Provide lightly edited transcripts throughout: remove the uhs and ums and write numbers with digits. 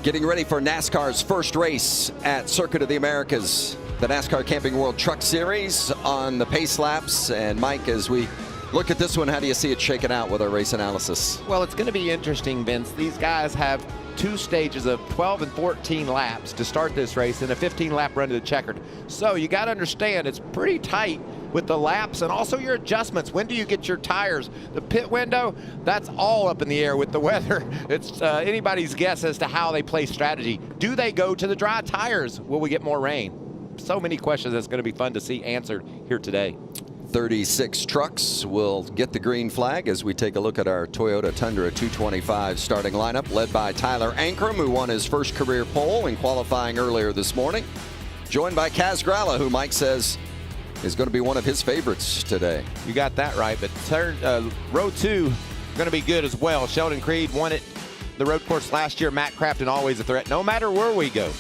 Getting ready for NASCAR's first race at Circuit of the Americas, the NASCAR Camping World Truck Series on the pace laps. And Mike, as we look at this one, how do you see it shaking out with our race analysis? Well, it's going to be interesting, Vince. These guys have two stages of 12 and 14 laps to start this race and a 15-lap run to the checkered. So you got to understand it's pretty tight with the laps and also your adjustments. When do you get your tires? The pit window, that's all up in the air with the weather. It's anybody's guess as to how they play strategy. Do they go to the dry tires? Will we get more rain? So many questions that's going to be fun to see answered here today. 36 trucks will get the green flag as we take a look at our Toyota Tundra 225 starting lineup, led by Tyler Ankrum, who won his first career pole in qualifying earlier this morning. Joined by Kaz Gralla, who Mike says is going to be one of his favorites today. You got that right, but row 2 going to be good as well. Sheldon Creed won it the road course last year. Matt Crafton always a threat, no matter where we go.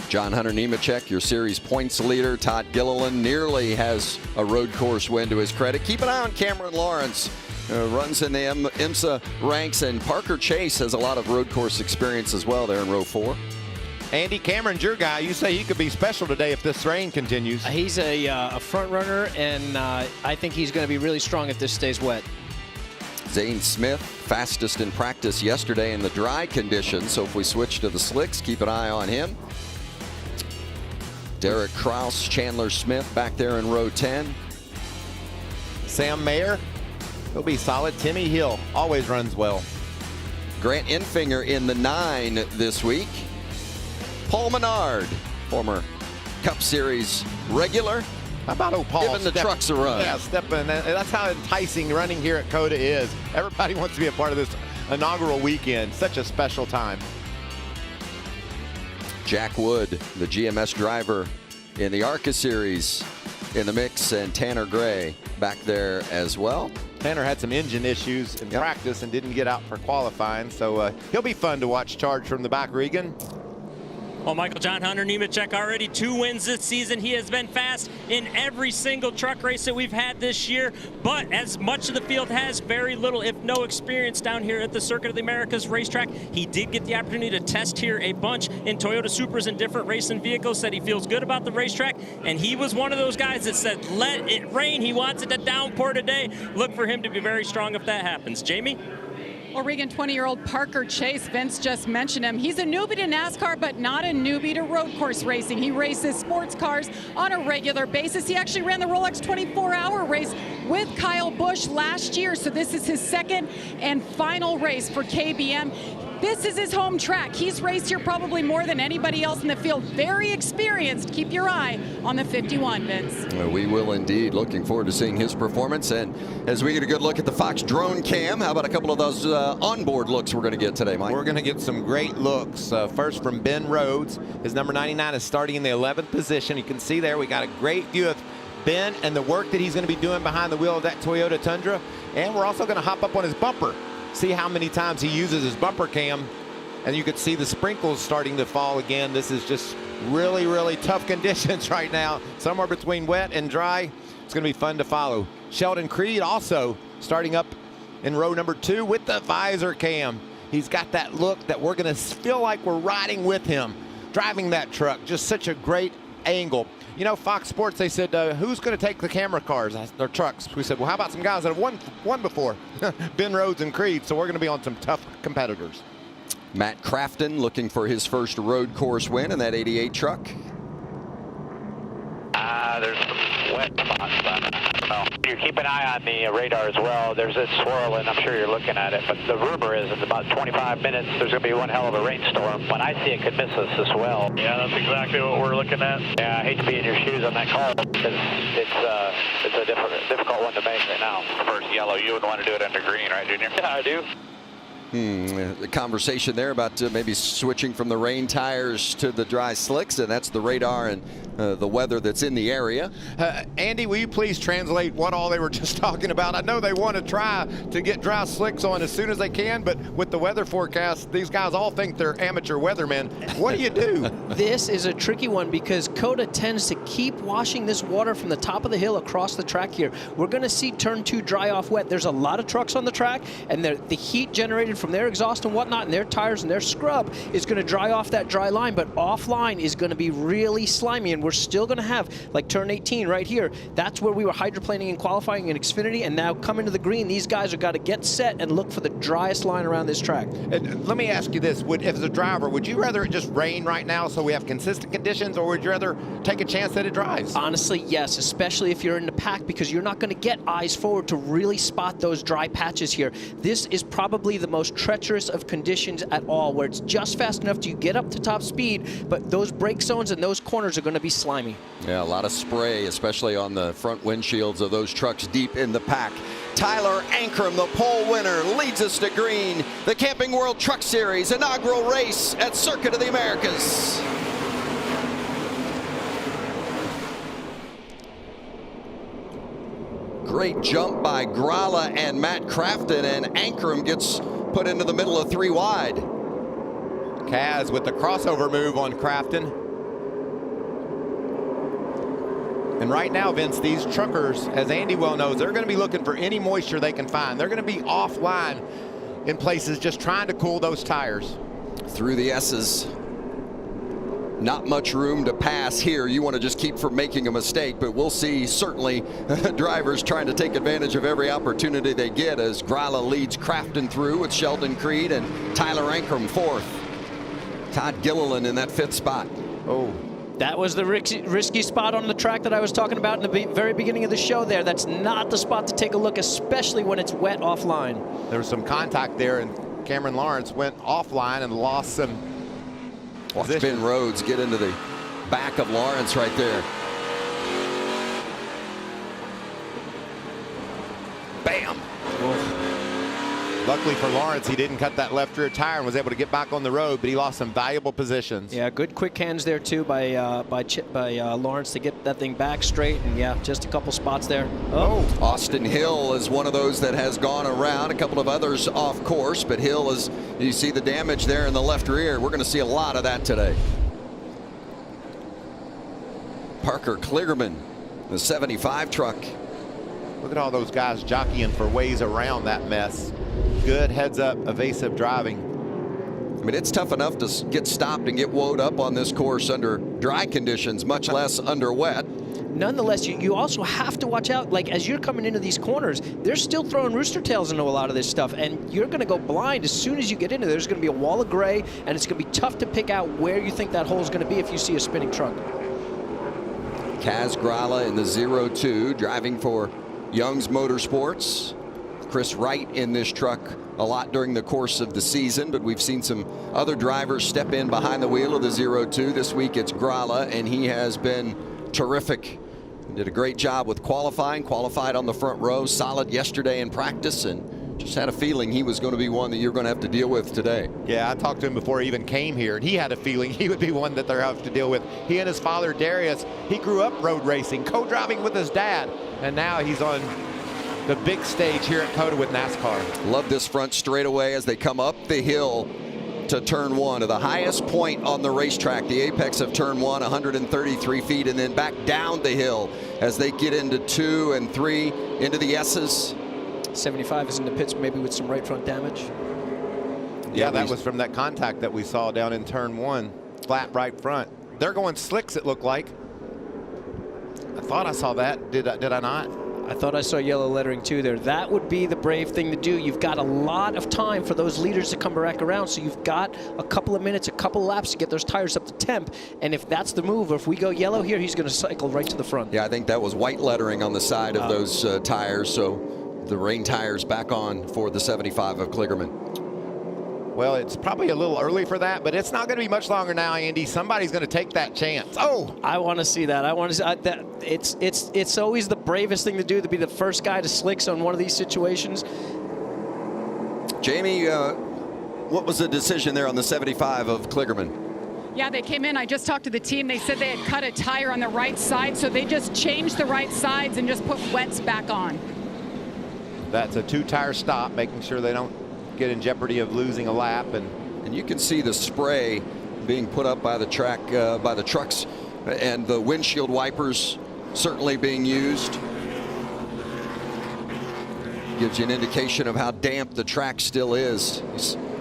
John Hunter Nemechek, your series points leader. Todd Gilliland nearly has a road course win to his credit. Keep an eye on Cameron Lawrence, runs in the IMSA ranks, and Parker Chase has a lot of road course experience as well there in row 4. Andy, Cameron's your guy. You say he could be special today if this rain continues. He's a front runner, and I think he's going to be really strong if this stays wet. Zane Smith, fastest in practice yesterday in the dry conditions. So if we switch to the slicks, keep an eye on him. Derek Kraus, Chandler Smith back there in row 10. Sam Mayer, he'll be solid. Timmy Hill always runs well. Grant Enfinger in the 9 this week. Paul Menard, former Cup Series regular. How about old Paul? Giving the trucks a run. Yeah, stepping. That's how enticing running here at COTA is. Everybody wants to be a part of this inaugural weekend. Such a special time. Jack Wood, the GMS driver in the ARCA Series in the mix, and Tanner Gray back there as well. Tanner had some engine issues in practice and didn't get out for qualifying, so he'll be fun to watch charge from the back, Regan. Well, Michael, John Hunter Nemechek already 2 wins this season. He has been fast in every single truck race that we've had this year, but as much of the field has very little, if no, experience down here at the Circuit of the Americas racetrack. He did get the opportunity to test here a bunch in Toyota Supras and different racing vehicles, said he feels good about the racetrack, and he was one of those guys that said, let it rain. He wants it to downpour today. Look for him to be very strong if that happens. Jamie? Oregon 20-year-old Parker Chase, Vince just mentioned him. He's a newbie to NASCAR, but not a newbie to road course racing. He races sports cars on a regular basis. He actually ran the Rolex 24-hour race with Kyle Busch last year, so this is his second and final race for KBM. This is his home track. He's raced here probably more than anybody else in the field. Very experienced. Keep your eye on the 51, Vince. We will indeed. Looking forward to seeing his performance. And as we get a good look at the Fox drone cam, how about a couple of those onboard looks we're going to get today, Mike? We're going to get some great looks. First from Ben Rhodes. His number 99 is starting in the 11th position. You can see there we got a great view of Ben and the work that he's going to be doing behind the wheel of that Toyota Tundra. And we're also going to hop up on his bumper. See how many times he uses his bumper cam, and you can see the sprinkles starting to fall again. This is just really, really tough conditions right now. Somewhere between wet and dry. It's going to be fun to follow. Sheldon Creed also starting up in row number 2 with the visor cam. He's got that look that we're going to feel like we're riding with him, driving that truck. Just such a great angle. You know, Fox Sports, they said, who's going to take the camera cars, their trucks? We said, well, how about some guys that have won before? Ben Rhodes and Creed, so we're going to be on some tough competitors. Matt Crafton looking for his first road course win in that 88 truck. There's some wet spots, but I don't know. You keep an eye on the radar as well. There's this swirl, and I'm sure you're looking at it, but the rumor is it's about 25 minutes. There's going to be one hell of a rainstorm, but I see it could miss us as well. Yeah, that's exactly what we're looking at. Yeah, I hate to be in your shoes on that call because it's a difficult one to make right now. First yellow, you would want to do it under green, right, Junior? Yeah, I do. The conversation there about maybe switching from the rain tires to the dry slicks, and that's the radar and the weather that's in the area. Andy, will you please translate what all they were just talking about? I know they want to try to get dry slicks on as soon as they can, but with the weather forecast, these guys all think they're amateur weathermen. What do you do? This is a tricky one because COTA tends to keep washing this water from the top of the hill across the track here. We're going to see turn 2 dry off wet. There's a lot of trucks on the track, and the heat generated from their exhaust and whatnot and their tires and their scrub is going to dry off that dry line, but offline is going to be really slimy, and we're still going to have, like turn 18 right here, that's where we were hydroplaning and qualifying in Xfinity, and now coming to the green, these guys have got to get set and look for the driest line around this track. And let me ask you this, as a driver, would you rather it just rain right now so we have consistent conditions, or would you rather take a chance that it dries? Honestly, yes, especially if you're in the pack, because you're not going to get eyes forward to really spot those dry patches here. This is probably the most treacherous of conditions at all, where it's just fast enough to get up to top speed, but those brake zones and those corners are going to be slimy. Yeah, a lot of spray, especially on the front windshields of those trucks deep in the pack. Tyler Ankrum, the pole winner, leads us to green. The Camping World Truck Series inaugural race at Circuit of the Americas. Great jump by Gralla and Matt Crafton, and Ankrum gets put into the middle of 3 wide. Kaz with the crossover move on Crafton. And right now, Vince, these truckers, as Andy well knows, they're going to be looking for any moisture they can find. They're going to be offline in places just trying to cool those tires. Through the S's. Not much room to pass here. You want to just keep from making a mistake, but we'll see certainly drivers trying to take advantage of every opportunity they get as Gralla leads Crafton through with Sheldon Creed and Tyler Ankrum 4th. Todd Gilliland in that 5th spot. Oh. That was the risky spot on the track that I was talking about in the very beginning of the show there. That's not the spot to take a look, especially when it's wet offline. There was some contact there, and Cameron Lawrence went offline and lost some Watch Ben Rhodes get into the back of Lawrence right there. Bam! Oh. Luckily for Lawrence, he didn't cut that left rear tire and was able to get back on the road, but he lost some valuable positions. Yeah, good quick hands there too by Lawrence to get that thing back straight, and yeah, just a couple spots there. Oh, Austin Hill is one of those that has gone around. A couple of others off course, but Hill is, you see the damage there in the left rear. We're going to see a lot of that today. Parker Kligerman, the 75 truck. Look at all those guys jockeying for ways around that mess. Good heads-up, evasive driving. I mean, it's tough enough to get stopped and get woed up on this course under dry conditions, much less under wet. Nonetheless, you also have to watch out. Like, as you're coming into these corners, they're still throwing rooster tails into a lot of this stuff, and you're going to go blind as soon as you get into there. There's going to be a wall of gray, and it's going to be tough to pick out where you think that hole is going to be if you see a spinning truck. Kaz Gralla in the 02, driving for Young's Motorsports. Chris Wright in this truck a lot during the course of the season, but we've seen some other drivers step in behind the wheel of the 02. This week it's Gralla, and he has been terrific. He did a great job with qualified on the front row, solid yesterday in practice, and just had a feeling he was going to be one that you're going to have to deal with today. Yeah, I talked to him before he even came here, and he had a feeling he would be one that they're going to have to deal with. He and his father, Darius, he grew up road racing, co-driving with his dad, and now he's on the big stage here at COTA with NASCAR. Love this front straightaway as they come up the hill to turn 1, to the highest point on the racetrack, the apex of turn 1, 133 feet, and then back down the hill as they get into 2 and 3 into the S's. 75 is in the pits, maybe with some right front damage. Yeah, that was from that contact that we saw down in turn 1, flat right front. They're going slicks, it looked like. I thought I saw that. Did I not? I thought I saw yellow lettering too there. That would be the brave thing to do. You've got a lot of time for those leaders to come back around, so you've got a couple of minutes, a couple of laps to get those tires up to temp, and if that's the move, or if we go yellow here, he's going to cycle right to the front. Yeah, I think that was white lettering on the side of those tires, so the rain tires back on for the 75 of Kligerman. Well, it's probably a little early for that, but it's not going to be much longer now, Andy. Somebody's going to take that chance. Oh! I want to see that. I want to see that. It's always the bravest thing to do, to be the first guy to slicks on one of these situations. Jamie, what was the decision there on the 75 of Kligerman? Yeah, they came in. I just talked to the team. They said they had cut a tire on the right side, so they just changed the right sides and just put wets back on. That's a 2-tire stop, making sure they don't get in jeopardy of losing a lap. And you can see the spray being put up by the track, by the trucks, and the windshield wipers certainly being used. Gives you an indication of how damp the track still is.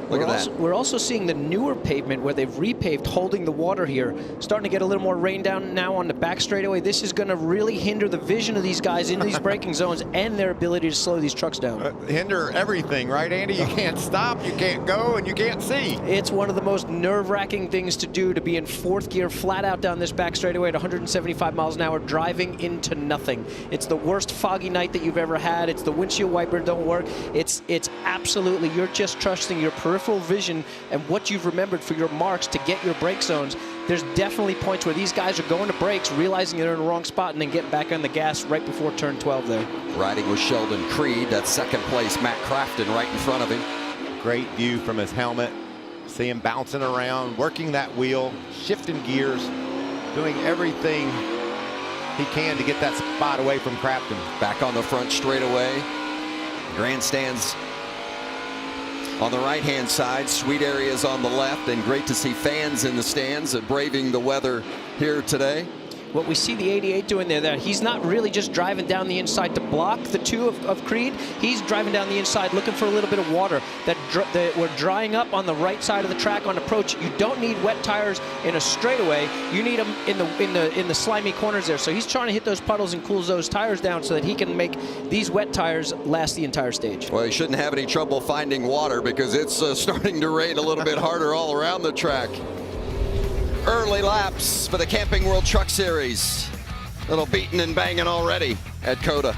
Look at that. We're also seeing the newer pavement where they've repaved, holding the water here. Starting to get a little more rain down now on the back straightaway. This is going to really hinder the vision of these guys in these braking zones and their ability to slow these trucks down. Hinder everything, right, Andy? You can't stop, you can't go, and you can't see. It's one of the most nerve-wracking things to do, to be in 4th gear flat out down this back straightaway at 175 miles an hour, driving into nothing. It's the worst foggy night that you've ever had. It's the windshield wiper don't work. It's absolutely, you're just trusting your peripheral vision and what you've remembered for your marks to get your brake zones. There's definitely points where these guys are going to brakes, realizing they're in the wrong spot, and then getting back on the gas right before turn 12 there. Riding with Sheldon Creed, that 2nd place Matt Crafton right in front of him. Great view from his helmet. See him bouncing around, working that wheel, shifting gears, doing everything he can to get that spot away from Crafton. Back on the front straightaway. Grandstands on the right-hand side, suite areas on the left, and great to see fans in the stands braving the weather here today. What we see the 88 doing there, that he's not really just driving down the inside to block the 2 of Creed. He's driving down the inside looking for a little bit of water. That we're drying up on the right side of the track on approach. You don't need wet tires in a straightaway. You need them in the slimy corners there. So he's trying to hit those puddles and cool those tires down so that he can make these wet tires last the entire stage. Well, he shouldn't have any trouble finding water because it's starting to rain a little bit harder all around the track. Early laps for the Camping World Truck Series. Little beating and banging already at COTA.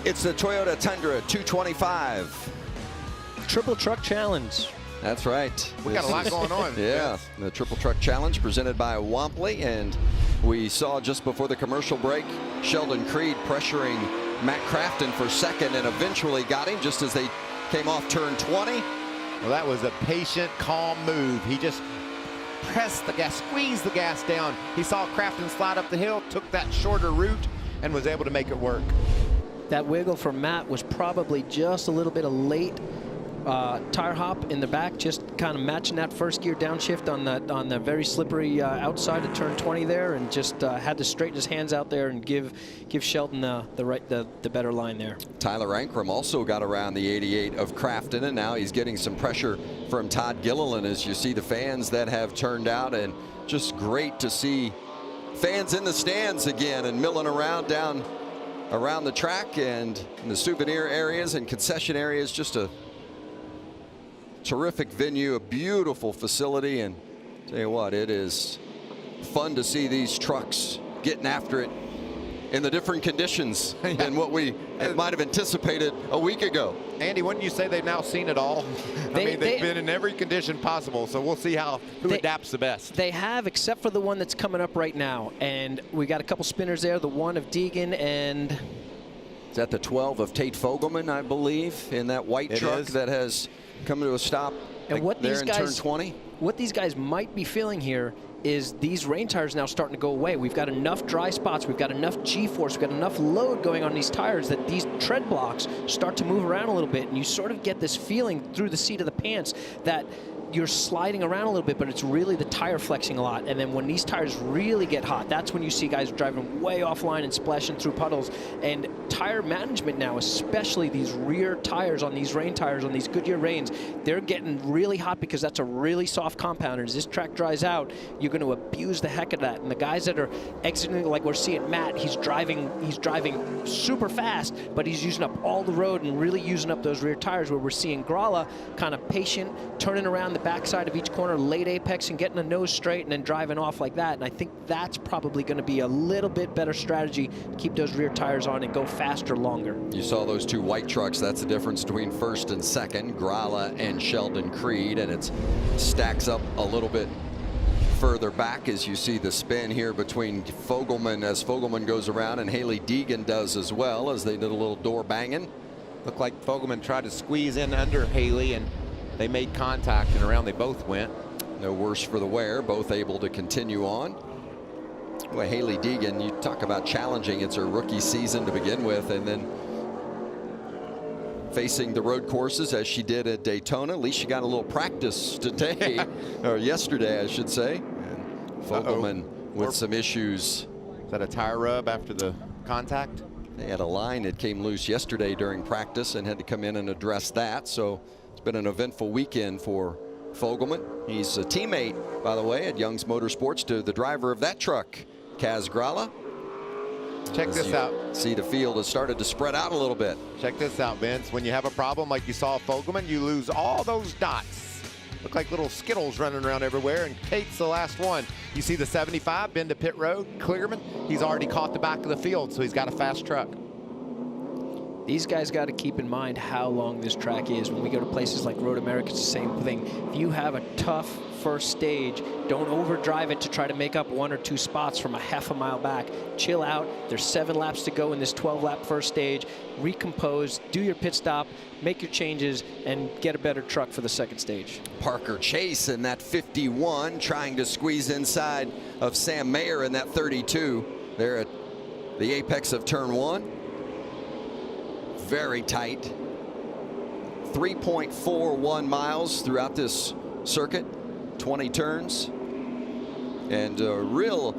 It's the Toyota Tundra 225. Triple Truck Challenge. That's right. We got a lot going on. Yeah, the Triple Truck Challenge presented by Wampley, and we saw just before the commercial break Sheldon Creed pressuring Matt Crafton for second and eventually got him just as they came off turn 20. Well, that was a patient, calm move. He just pressed the gas, squeezed the gas down. He saw Crafton slide up the hill, took that shorter route, and was able to make it work. That wiggle for Matt was probably just a little bit of late tire hop in the back, just kind of matching that first gear downshift on the very slippery outside of turn 20 there, and just had to straighten his hands out there and give Sheldon the better line there. Tyler Ankrum also got around the 88 of Crafton, and now he's getting some pressure from Todd Gilliland as you see the fans that have turned out, and just great to see fans in the stands again and milling around down around the track and in the souvenir areas and concession areas. Just a terrific venue, a beautiful facility, and tell you what, it is fun to see these trucks getting after it in the different conditions than what we might have anticipated a week ago. Andy, wouldn't you say they've now seen it all? I mean, they've been in every condition possible, so we'll see who adapts the best. They have, except for the one that's coming up right now, and we got a couple spinners there, the one of Deegan and... Is that the 12 of Tate Fogelman, I believe, in that white truck that has come to a stop and what there these in guys, turn 20? What these guys might be feeling here is these rain tires now starting to go away. We've got enough dry spots, we've got enough G-force, we've got enough load going on these tires that these tread blocks start to move around a little bit, and you sort of get this feeling through the seat of the pants that you're sliding around a little bit, but it's really the tire flexing a lot. And then when these tires really get hot, that's when you see guys driving way offline and splashing through puddles. And tire management now, especially these rear tires on these rain tires, on these Goodyear Rains, they're getting really hot because that's a really soft compound. And as this track dries out, you're going to abuse the heck of that. And the guys that are exiting, like we're seeing Matt, he's driving super fast, but he's using up all the road and really using up those rear tires, where we're seeing Gralla kind of patient, turning around the backside of each corner, late apex and getting the nose straight and then driving off like that. And I think that's probably going to be a little bit better strategy to keep those rear tires on and go faster longer. You saw those two white trucks. That's the difference between first and second, Gralla and Sheldon Creed, and it stacks up a little bit further back as you see the spin here between Fogelman, as Fogelman goes around, and Haley Deegan does as well, as they did a little door banging. Looked like Fogelman tried to squeeze in under Haley, and they made contact, and around they both went. No worse for the wear, both able to continue on. Well, Haley Deegan, you talk about challenging. It's her rookie season to begin with, and then facing the road courses as she did at Daytona. At least she got a little practice today, or yesterday, I should say. And Fogelman with some issues. Is that a tire rub after the contact? They had a line that came loose yesterday during practice and had to come in and address that. So it's been an eventful weekend for Fogelman. He's a teammate, by the way, at Young's Motorsports to the driver of that truck, Kaz Gralla. Check this out. See, the field has started to spread out a little bit. Check this out, Vince. When you have a problem like you saw Fogelman, you lose all those dots. Look like little Skittles running around everywhere, and Tate's the last one. You see the 75 bend to pit road, Clearman. He's already caught the back of the field, so he's got a fast truck. These guys got to keep in mind how long this track is. When we go to places like Road America, it's the same thing. If you have a tough first stage, don't overdrive it to try to make up 1 or 2 spots from a half a mile back. Chill out. There's 7 laps to go in this 12-lap first stage. Recompose, do your pit stop, make your changes, and get a better truck for the second stage. Parker Chase in that 51, trying to squeeze inside of Sam Mayer in that 32. They're at the apex of turn 1. Very tight. 3.41 miles throughout this circuit, 20 turns, and a real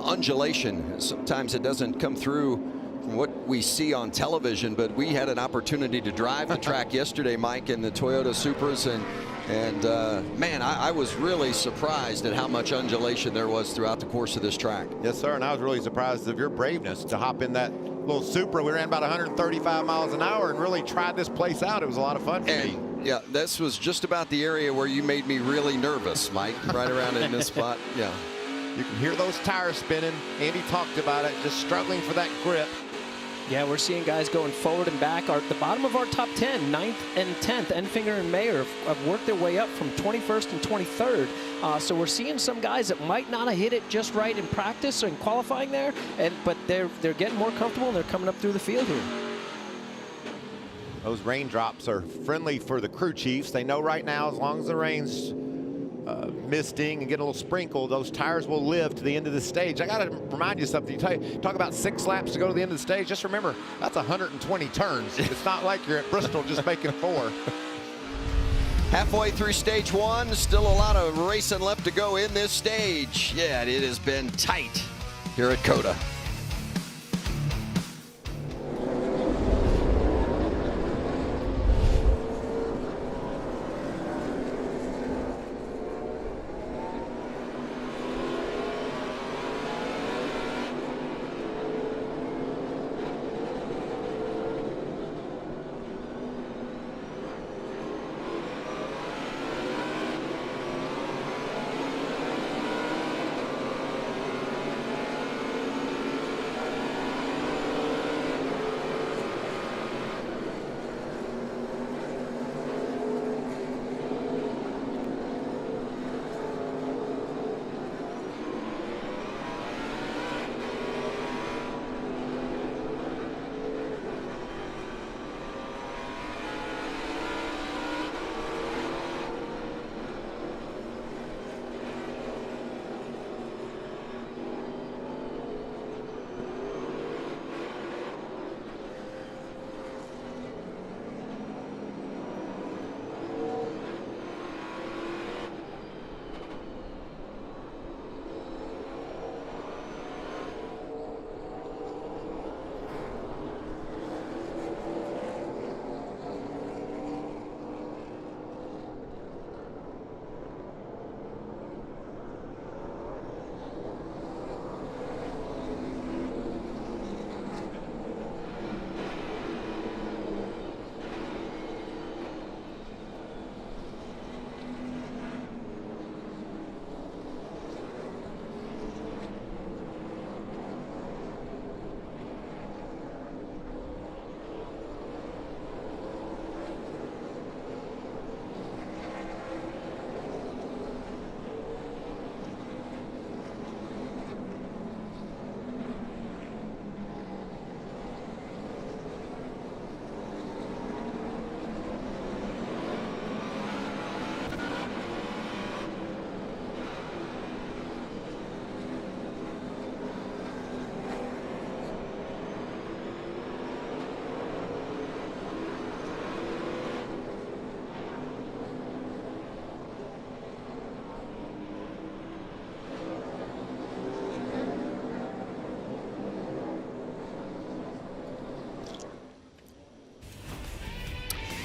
undulation. Sometimes it doesn't come through from what we see on television, but we had an opportunity to drive the track yesterday, Mike, in the Toyota Supras, and man, I was really surprised at how much undulation there was throughout the course of this track. Yes, sir, and I was really surprised of your braveness to hop in that little Supra. We ran about 135 miles an hour and really tried this place out. It was a lot of fun for me. Yeah, this was just about the area where you made me really nervous, Mike, right around in this spot. Yeah. You can hear those tires spinning. Andy talked about it, just struggling for that grip. Yeah, we're seeing guys going forward and back. The bottom of our top 10, 9th and 10th, Enfinger and Mayer have worked their way up from 21st and 23rd. So we're seeing some guys that might not have hit it just right in practice or in qualifying there, but they're getting more comfortable and they're coming up through the field here. Those raindrops are friendly for the crew chiefs. They know right now, as long as the rain's misting and get a little sprinkle, those tires will live to the end of the stage. I got to remind you something. You talk about 6 laps to go to the end of the stage. Just remember, that's 120 turns. It's not like you're at Bristol just making 4. Halfway through stage 1, still a lot of racing left to go in this stage. Yeah, it has been tight here at COTA.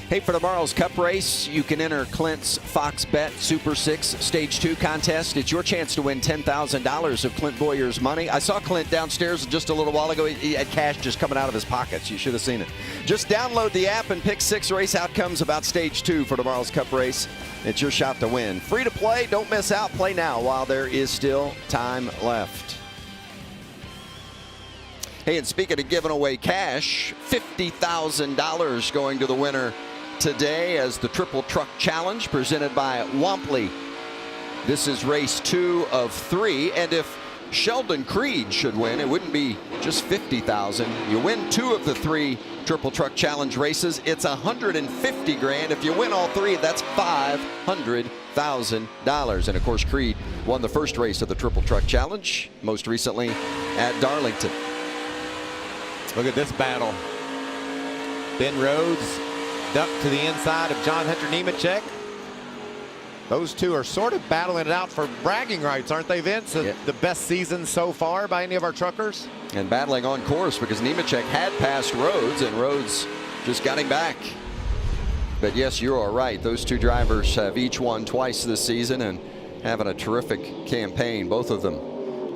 Hey, for tomorrow's Cup race, you can enter Clint's Fox Bet Super 6 Stage 2 contest. It's your chance to win $10,000 of Clint Boyer's money. I saw Clint downstairs just a little while ago. He had cash just coming out of his pockets. You should have seen it. Just download the app and pick 6 race outcomes about Stage 2 for tomorrow's Cup race. It's your shot to win. Free to play. Don't miss out. Play now while there is still time left. Hey, and speaking of giving away cash, $50,000 going to the winner today as the Triple Truck Challenge presented by Wampley. This is race 2 of 3, and if Sheldon Creed should win, it wouldn't be just $50,000. You win 2 of the 3 Triple Truck Challenge races, it's $150,000. If you win all 3, that's $500,000. And of course, Creed won the first race of the Triple Truck Challenge, most recently at Darlington. Look at this battle. Ben Rhodes ducked to the inside of John Hunter Nemechek. Those two are sort of battling it out for bragging rights, aren't they, Vince? Yeah. The best season so far by any of our truckers. And battling on course because Nemechek had passed Rhodes, and Rhodes just got him back. But yes, you are right. Those two drivers have each won twice this season and having a terrific campaign, both of them.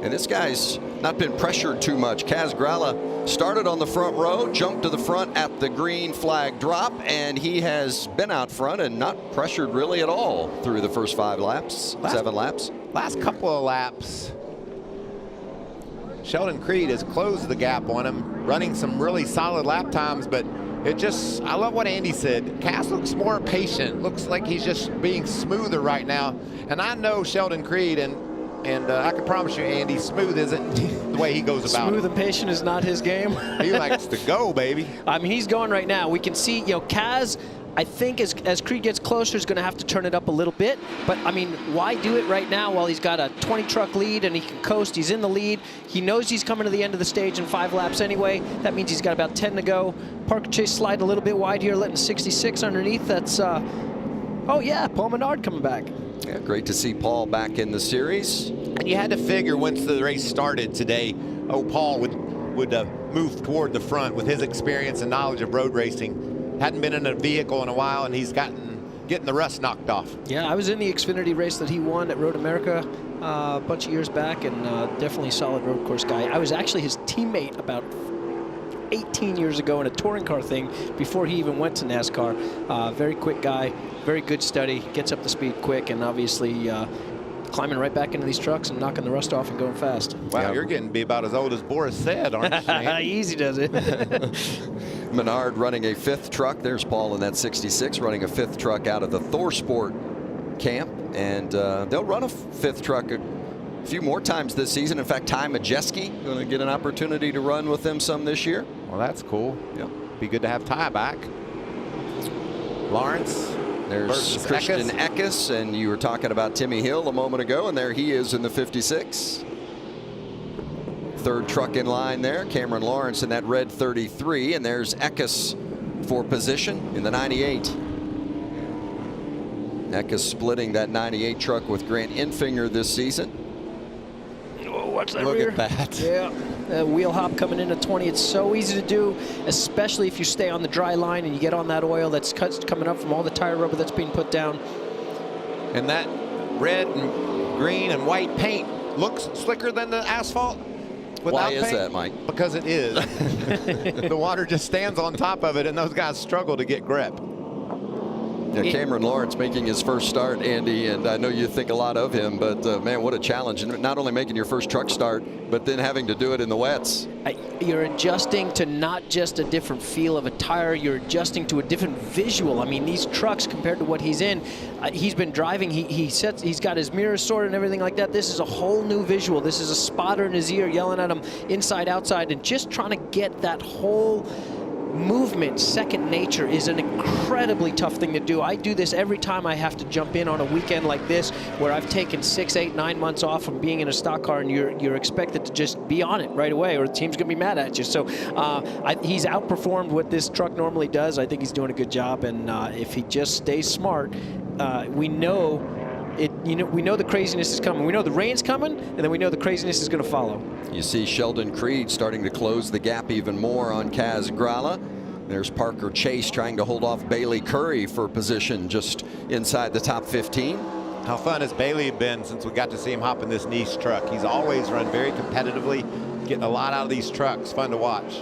And this guy's not been pressured too much. Kaz Gralla started on the front row, jumped to the front at the green flag drop, and he has been out front and not pressured really at all through the first 7 laps. Last couple of laps, Sheldon Creed has closed the gap on him. running some really solid lap times, but I love what Andy said. Kaz looks more patient. Looks like he's just being smoother right now. And I know Sheldon Creed, and I can promise you, Andy, smooth isn't the way he goes about Smooth it. and patient is not his game. He likes to go, baby. I mean, he's going right now. We can see, Kaz, I think as Creed gets closer, is going to have to turn it up a little bit. But, I mean, why do it right now while he's got a 20-truck lead and he can coast? He's in the lead. He knows he's coming to the end of the stage in 5 laps anyway. That means he's got about 10 to go. Parker Chase sliding a little bit wide here, letting 66 underneath. That's, oh, yeah, Paul Menard coming back. Yeah, great to see Paul back in the series. And you had to figure once the race started today, Paul would move toward the front with his experience and knowledge of road racing. Hadn't been in a vehicle in a while, and he's getting the rust knocked off. Yeah, I was in the Xfinity race that he won at Road America a bunch of years back, and definitely a solid road course guy. I was actually his teammate about 18 years ago in a touring car thing before he even went to NASCAR. Very quick guy, very good study, gets up to speed quick, and obviously climbing right back into these trucks and knocking the rust off and going fast. Wow, yeah. You're getting to be about as old as Boris said, aren't you? Easy does it. Menard running a 5th truck. There's Paul in that 66 running a 5th truck out of the Thorsport camp. And they'll run a 5th truck a few more times this season. In fact, Ty Majeski going to get an opportunity to run with them some this year. Well, that's cool. Yeah. Be good to have Ty back. Lawrence. There's Christian Eckes, and you were talking about Timmy Hill a moment ago, and there he is in the 56. 3rd truck in line there, Cameron Lawrence in that red 33, and there's Eckes for position in the 98. Eckes splitting that 98 truck with Grant Infinger this season. Oh, watch that Look rear. at that. Yeah, wheel hop coming in at 20. It's so easy to do, especially if you stay on the dry line and you get on that oil that's coming up from all the tire rubber that's being put down. And that red and green and white paint looks slicker than the asphalt. Why is paint. that, Mike? Because it is. The water just stands on top of it, and those guys struggle to get grip. Yeah, Cameron Lawrence making his first start, Andy, and I know you think a lot of him, but man, what a challenge. And not only making your first truck start, but then having to do it in the wets. You're adjusting to not just a different feel of a tire, you're adjusting to a different visual. I mean, these trucks compared to what he's in, he's been driving, he's got his mirrors sorted and everything like that. This is a whole new visual. This is a spotter in his ear yelling at him inside, outside, and just trying to get that whole movement second nature is an incredibly tough thing to do. I do this every time I have to jump in on a weekend like this where I've taken 6, 8, 9 months off from being in a stock car, and you're expected to just be on it right away or the team's gonna be mad at you. So he's outperformed what this truck normally does. I think he's doing a good job, and if he just stays smart, we know the craziness is coming. We know the rain's coming, and then we know the craziness is going to follow. You see Sheldon Creed starting to close the gap even more on Kaz Grala. There's Parker Chase trying to hold off Bailey Curry for position just inside the top 15. How fun has Bailey been since we got to see him hop in this Nice truck? He's always run very competitively, getting a lot out of these trucks. Fun to watch.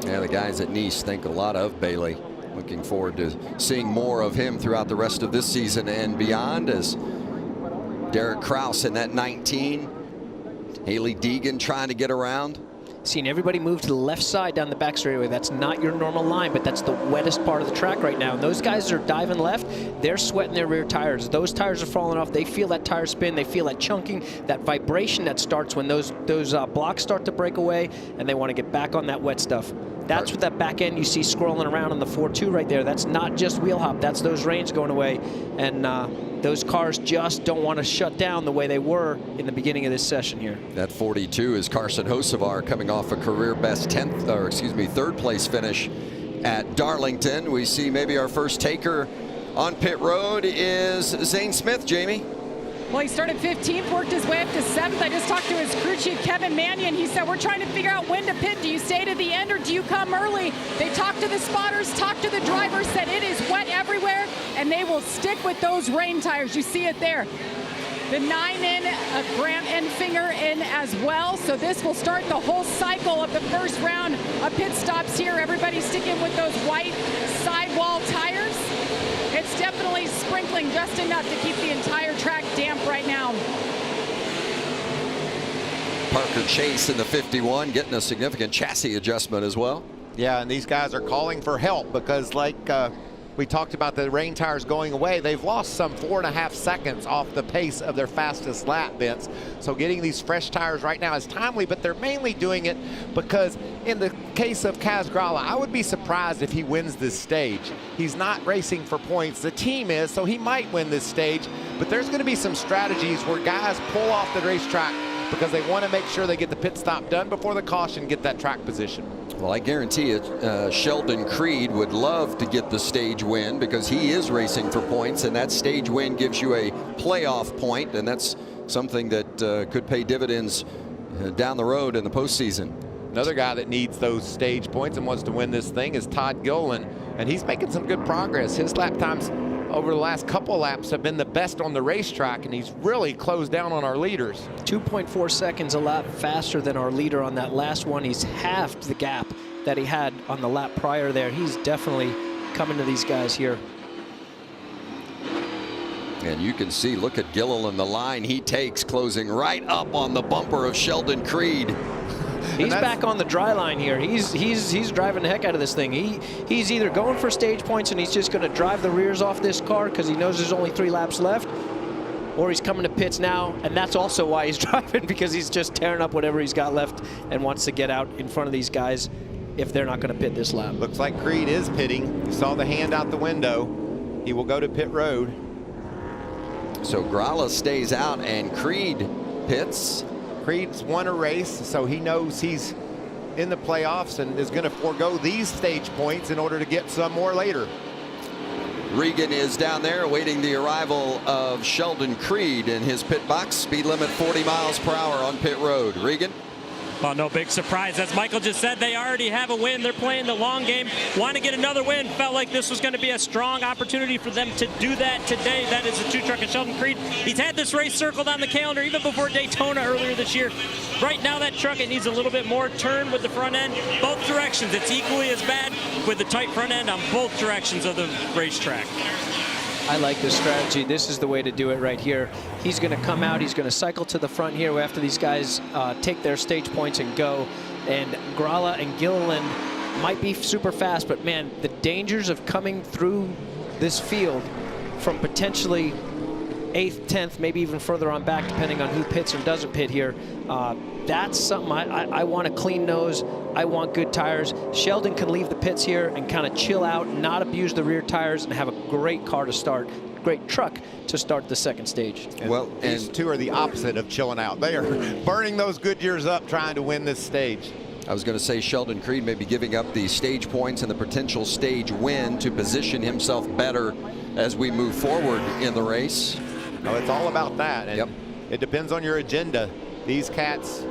Yeah, the guys at Nice think a lot of Bailey. Looking forward to seeing more of him throughout the rest of this season and beyond, as Derek Kraus in that 19. Haley Deegan trying to get around. Seeing everybody move to the left side down the back straightaway. That's not your normal line, but that's the wettest part of the track right now. And those guys are diving left. They're sweating their rear tires. Those tires are falling off. They feel that tire spin. They feel that chunking, that vibration that starts when those blocks start to break away, and they want to get back on that wet stuff. That's what that back end you see scrolling around on the 4.2 right there. That's not just wheel hop. That's those reins going away. And those cars just don't want to shut down the way they were in the beginning of this session here. That 42 is Carson Hocevar coming off a career best 3rd place finish at Darlington. We see maybe our first taker on pit road is Zane Smith, Jamie. Well, he started 15th, worked his way up to 7th. I just talked to his crew chief, Kevin Mannion. He said, we're trying to figure out when to pit. Do you stay to the end or do you come early? They talked to the spotters, talked to the drivers, said it is wet everywhere, and they will stick with those rain tires. You see it there. The 9 in, Grant Enfinger in as well. So this will start the whole cycle of the first round of pit stops here. Everybody sticking with those white sidewall tires. It's definitely sprinkling just enough to keep the entire track damp right now. Parker Chase in the 51 getting a significant chassis adjustment as well. Yeah, and these guys are calling for help because like we talked about the rain tires going away, they've lost some 4.5 seconds off the pace of their fastest lap, Vince. So getting these fresh tires right now is timely, but they're mainly doing it because in the case of Kaz Grala, I would be surprised if he wins this stage. He's not racing for points. The team is, so he might win this stage, but there's going to be some strategies where guys pull off the racetrack because they want to make sure they get the pit stop done before the caution, get that track position. Well, I guarantee it, Sheldon Creed would love to get the stage win because he is racing for points, and that stage win gives you a playoff point, and that's something that could pay dividends down the road in the postseason. Another guy that needs those stage points and wants to win this thing is Todd Gilliland, and he's making some good progress. His lap times over the last couple laps have been the best on the racetrack, and he's really closed down on our leaders. 2.4 seconds a lap faster than our leader on that last one. He's halved the gap that he had on the lap prior there. He's definitely coming to these guys here. And you can see, look at Gilliland, the line he takes, closing right up on the bumper of Sheldon Creed. He's back on the dry line here. He's driving the heck out of this thing. He's either going for stage points and he's just going to drive the rears off this car because he knows there's only 3 laps left, or he's coming to pits now, and that's also why he's driving, because he's just tearing up whatever he's got left and wants to get out in front of these guys if they're not going to pit this lap. Looks like Creed is pitting. You saw the hand out the window. He will go to pit road. So Grala stays out and Creed pits. Creed's won a race, so he knows he's in the playoffs and is going to forego these stage points in order to get some more later. Regan is down there awaiting the arrival of Sheldon Creed in his pit box. Speed limit 40 miles per hour on pit road. Regan? Well, no big surprise. As Michael just said, they already have a win. They're playing the long game. Want to get another win. Felt like this was going to be a strong opportunity for them to do that today. That is the 2 truck of Sheldon Creed. He's had this race circled on the calendar even before Daytona earlier this year. Right now, that truck, it needs a little bit more turn with the front end. Both directions. It's equally as bad with the tight front end on both directions of the racetrack. I like this strategy. This is the way to do it right here. He's going to come out. He's going to cycle to the front here after these guys take their stage points and go. And Grala and Gilliland might be super fast, but man, the dangers of coming through this field from potentially 8th, 10th, maybe even further on back, depending on who pits or doesn't pit here. That's something I want a clean nose. I want good tires. Sheldon can leave the pits here and kind of chill out, not abuse the rear tires, and have a great car to start, great truck to start the second stage. And these two are the opposite of chilling out. They are burning those Goodyears up trying to win this stage. I was going to say Sheldon Creed may be giving up the stage points and the potential stage win to position himself better as we move forward in the race. No, it's all about that. And it depends on your agenda. These cats,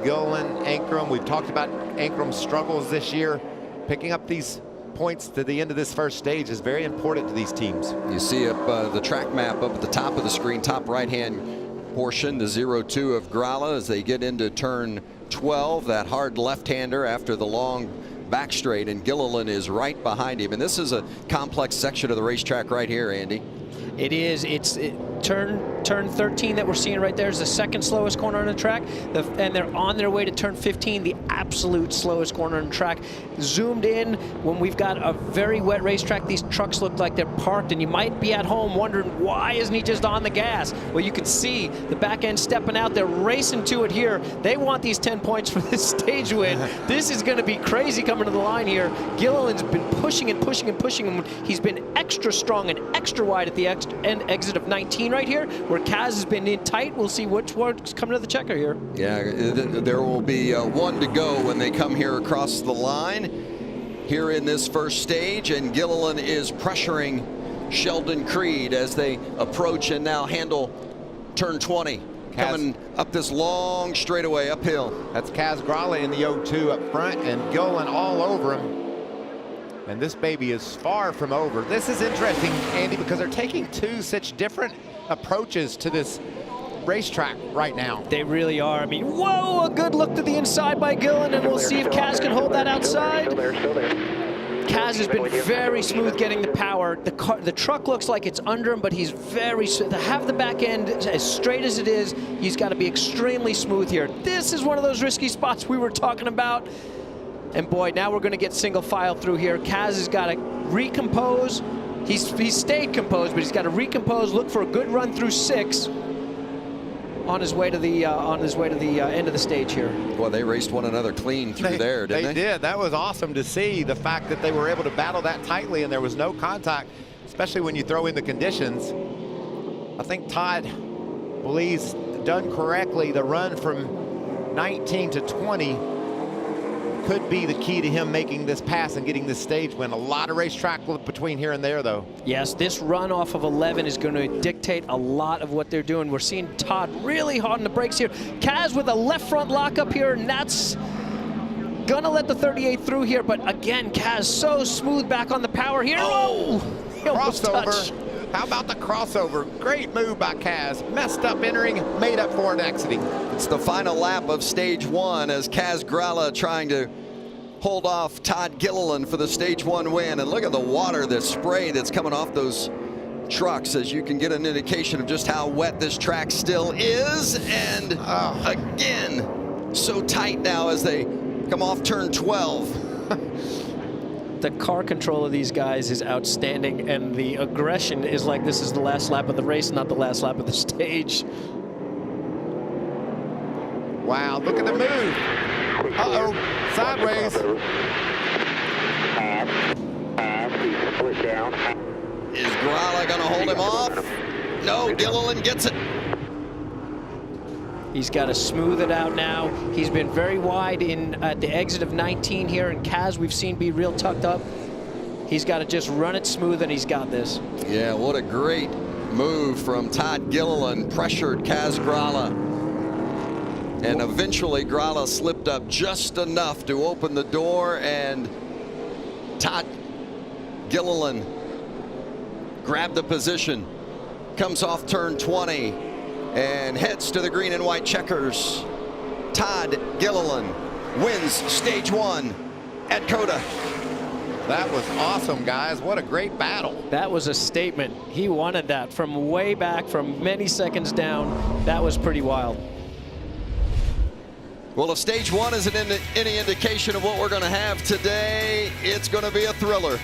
Gilliland, Ankrum, we've talked about Ankrum's struggles this year. Picking up these points to the end of this first stage is very important to these teams. You see up the track map up at the top of the screen, top right-hand portion, the 0-2 of Grala as they get into turn 12, that hard left-hander after the long back straight, and Gilliland is right behind him. And this is a complex section of the racetrack right here, Andy. It is. It's turn 13 that we're seeing right there is the second slowest corner on the track, and they're on their way to turn 15, the absolute slowest corner on the track. Zoomed in, when we've got a very wet racetrack, these trucks look like they're parked, and you might be at home wondering, why isn't he just on the gas? Well, you can see the back end stepping out. They're racing to it here. They want these 10 points for this stage win. This is going to be crazy coming to the line here. Gilliland's been pushing and pushing and pushing him. He's been extra strong and extra wide at the end exit of 19 right here, where Kaz has been in tight. We'll see which one's coming to the checker here. Yeah, there will be 1 to go when they come here across the line here in this first stage, and Gilliland is pressuring Sheldon Creed as they approach and now handle turn 20. Coming up this long straightaway uphill. That's Kaz Grala in the 0-2 up front, and Gilliland all over him. And this baby is far from over. This is interesting, Andy, because they're taking 2 such different approaches to this racetrack right now. They really are. I mean, whoa, a good look to the inside by Gilliland, and we'll see if Kaz can hold that outside. Still there. Kaz has been very smooth getting the power. The truck looks like it's under him, but he's very, to have the back end as straight as it is, he's got to be extremely smooth here. This is one of those risky spots we were talking about. And boy, now we're going to get single file through here. Kaz has got to recompose. He's stayed composed, but he's got to recompose, look for a good run through 6 on his way to the end of the stage here. Boy, they raced one another clean through there, didn't they? They did. That was awesome to see, the fact that they were able to battle that tightly and there was no contact, especially when you throw in the conditions. I think Todd believes done correctly. The run from 19 to 20 could be the key to him making this pass and getting this stage win. A lot of racetrack between here and there, though. Yes, this run off of 11 is going to dictate a lot of what they're doing. We're seeing Todd really hard on the brakes here. Kaz with a left front lock up here, and that's gonna let the 38 through here. But again, Kaz so smooth back on the power here. Oh, crossover. How about the crossover? Great move by Kaz. Messed up entering, made up for it exiting. It's the final lap of stage 1 as Kaz Grala trying to hold off Todd Gilliland for the stage 1 win. And look at the water, the spray that's coming off those trucks, as you can get an indication of just how wet this track still is. And again, so tight now as they come off turn 12. The car control of these guys is outstanding, and the aggression is like this is the last lap of the race, not the last lap of the stage. Wow, look at the move. Uh-oh, sideways. Is Grala gonna hold him off? No, Gilliland gets it. He's got to smooth it out now. He's been very wide at the exit of 19 here, and Kaz we've seen be real tucked up. He's got to just run it smooth, and he's got this. Yeah, what a great move from Todd Gilliland. Pressured Kaz Grala. And eventually Grala slipped up just enough to open the door, and Todd Gilliland grabbed the position. Comes off turn 20. And heads to the green and white checkers. Todd Gilliland wins stage 1 at COTA. That was awesome, guys. What a great battle. That was a statement. He wanted that from way back, from many seconds down. That was pretty wild. Well, if stage 1 isn't any indication of what we're going to have today, it's going to be a thriller.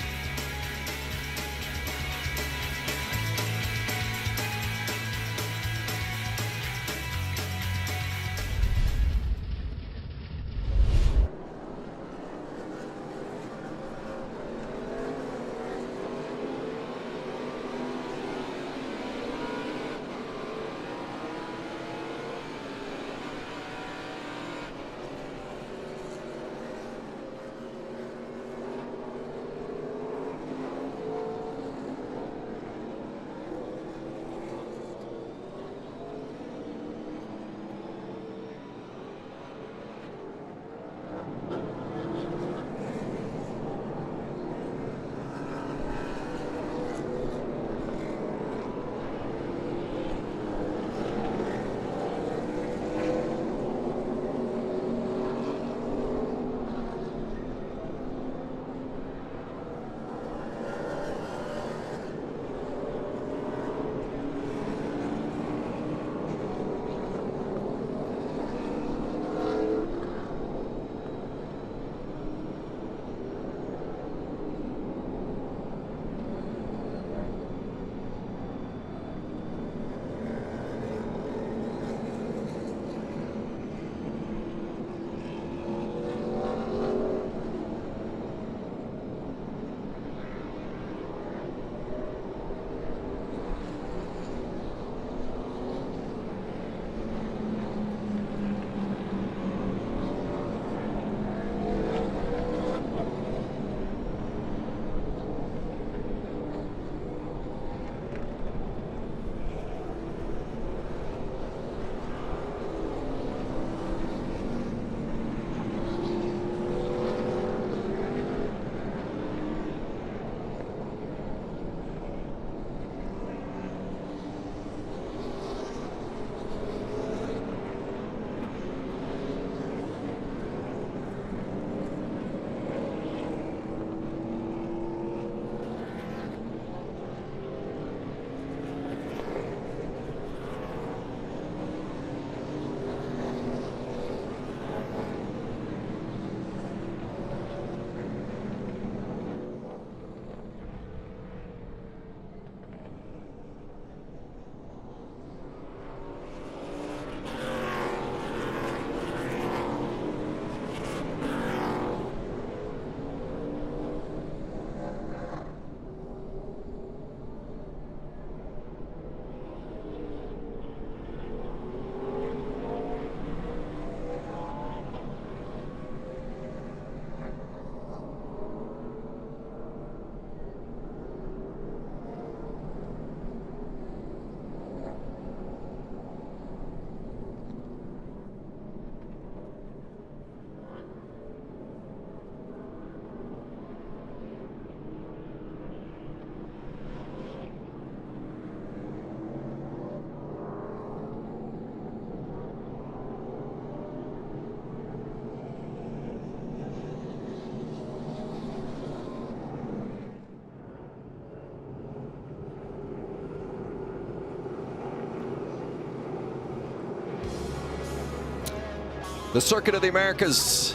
The Circuit of the Americas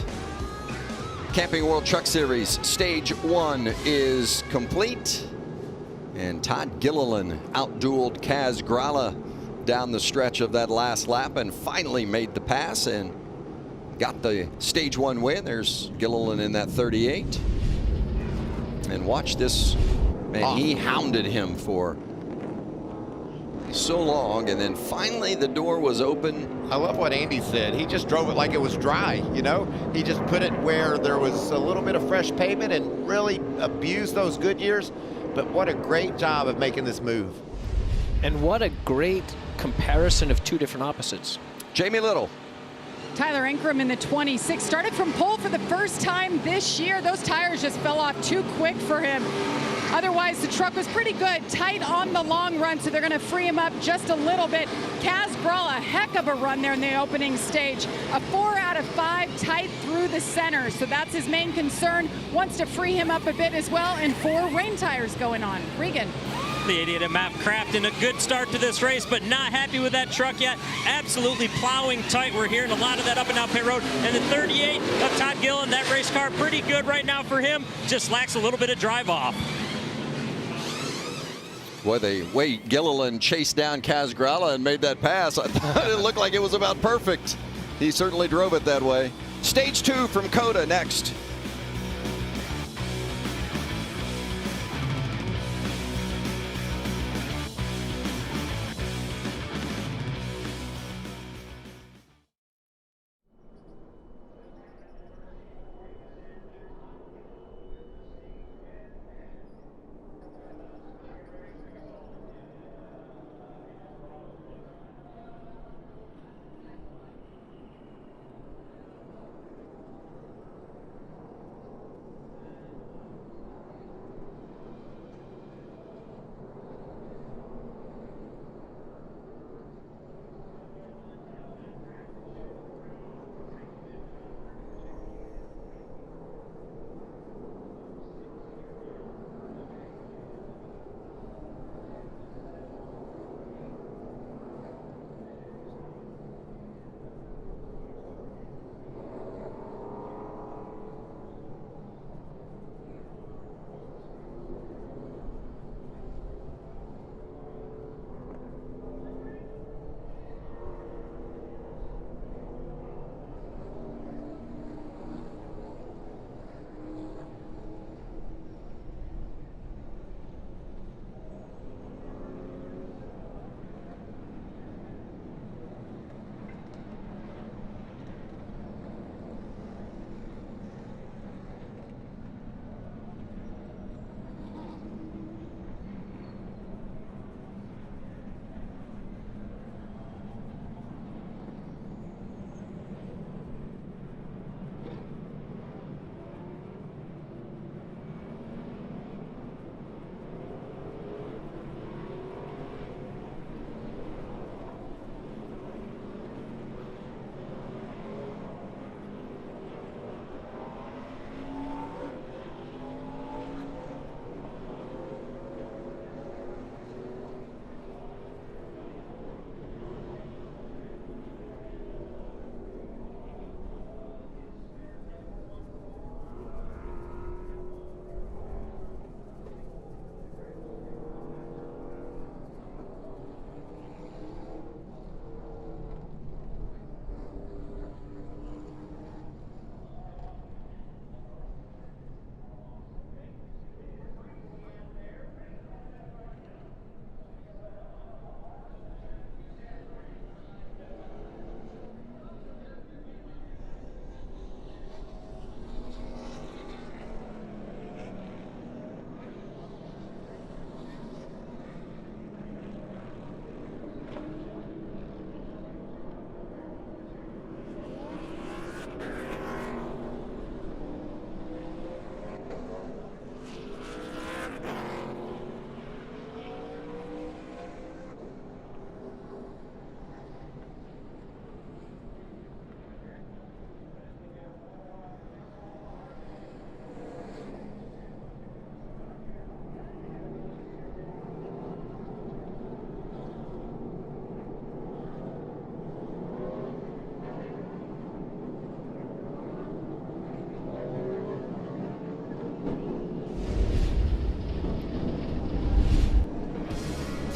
Camping World Truck Series Stage 1 is complete. And Todd Gilliland outdueled Kaz Grala down the stretch of that last lap and finally made the pass and got the Stage 1 win. There's Gilliland in that 38. And watch this, man, he hounded him for so long, and then finally the door was open. I love what Andy said. He just drove it like it was dry, you know? He just put it where there was a little bit of fresh pavement and really abused those Goodyears. But what a great job of making this move. And what a great comparison of two different opposites. Jamie Little. Tyler Ankrum in the 26 started from pole for the first time this year. Those tires just fell off too quick for him. Otherwise, the truck was pretty good, tight on the long run, so they're going to free him up just a little bit. Kaz Grala, a heck of a run there in the opening stage. A 4 out of 5 tight through the center, so that's his main concern. Wants to free him up a bit as well, and 4 rain tires going on. Regan. The 88 of Matt Crafton, a good start to this race, but not happy with that truck yet. Absolutely plowing tight. We're hearing a lot of that up and down pit road. And the 38 of Todd Gilliland, that race car, pretty good right now for him. Just lacks a little bit of drive off. Boy, the way Gilliland chased down Kaz Grala and made that pass, I thought it looked like it was about perfect. He certainly drove it that way. Stage 2 from COTA next.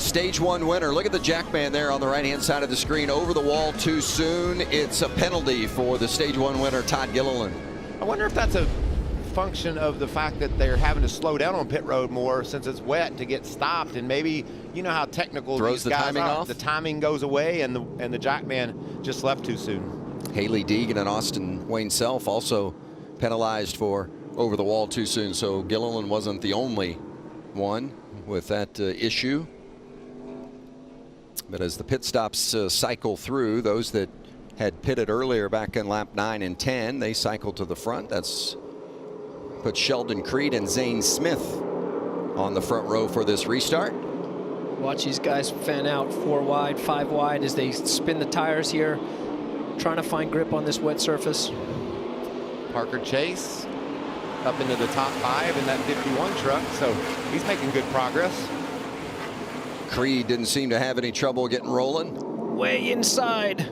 Stage 1 winner. Look at the jackman there on the right-hand side of the screen. Over the wall too soon. It's a penalty for the Stage 1 winner, Todd Gilliland. I wonder if that's a function of the fact that they're having to slow down on pit road more since it's wet to get stopped, and maybe, you know how technical throws these guys the timing are. off. The timing goes away, and the jackman just left too soon. Haley Deegan and Austin Wayne Self also penalized for over the wall too soon. So Gilliland wasn't the only one with that issue. But as the pit stops cycle through, those that had pitted earlier back in lap 9 and 10, they cycle to the front. That's put Sheldon Creed and Zane Smith on the front row for this restart. Watch these guys fan out 4 wide, 5 wide as they spin the tires here, trying to find grip on this wet surface. Parker Chase up into the top 5 in that 51 truck, so he's making good progress. Creed didn't seem to have any trouble getting rolling. Way inside.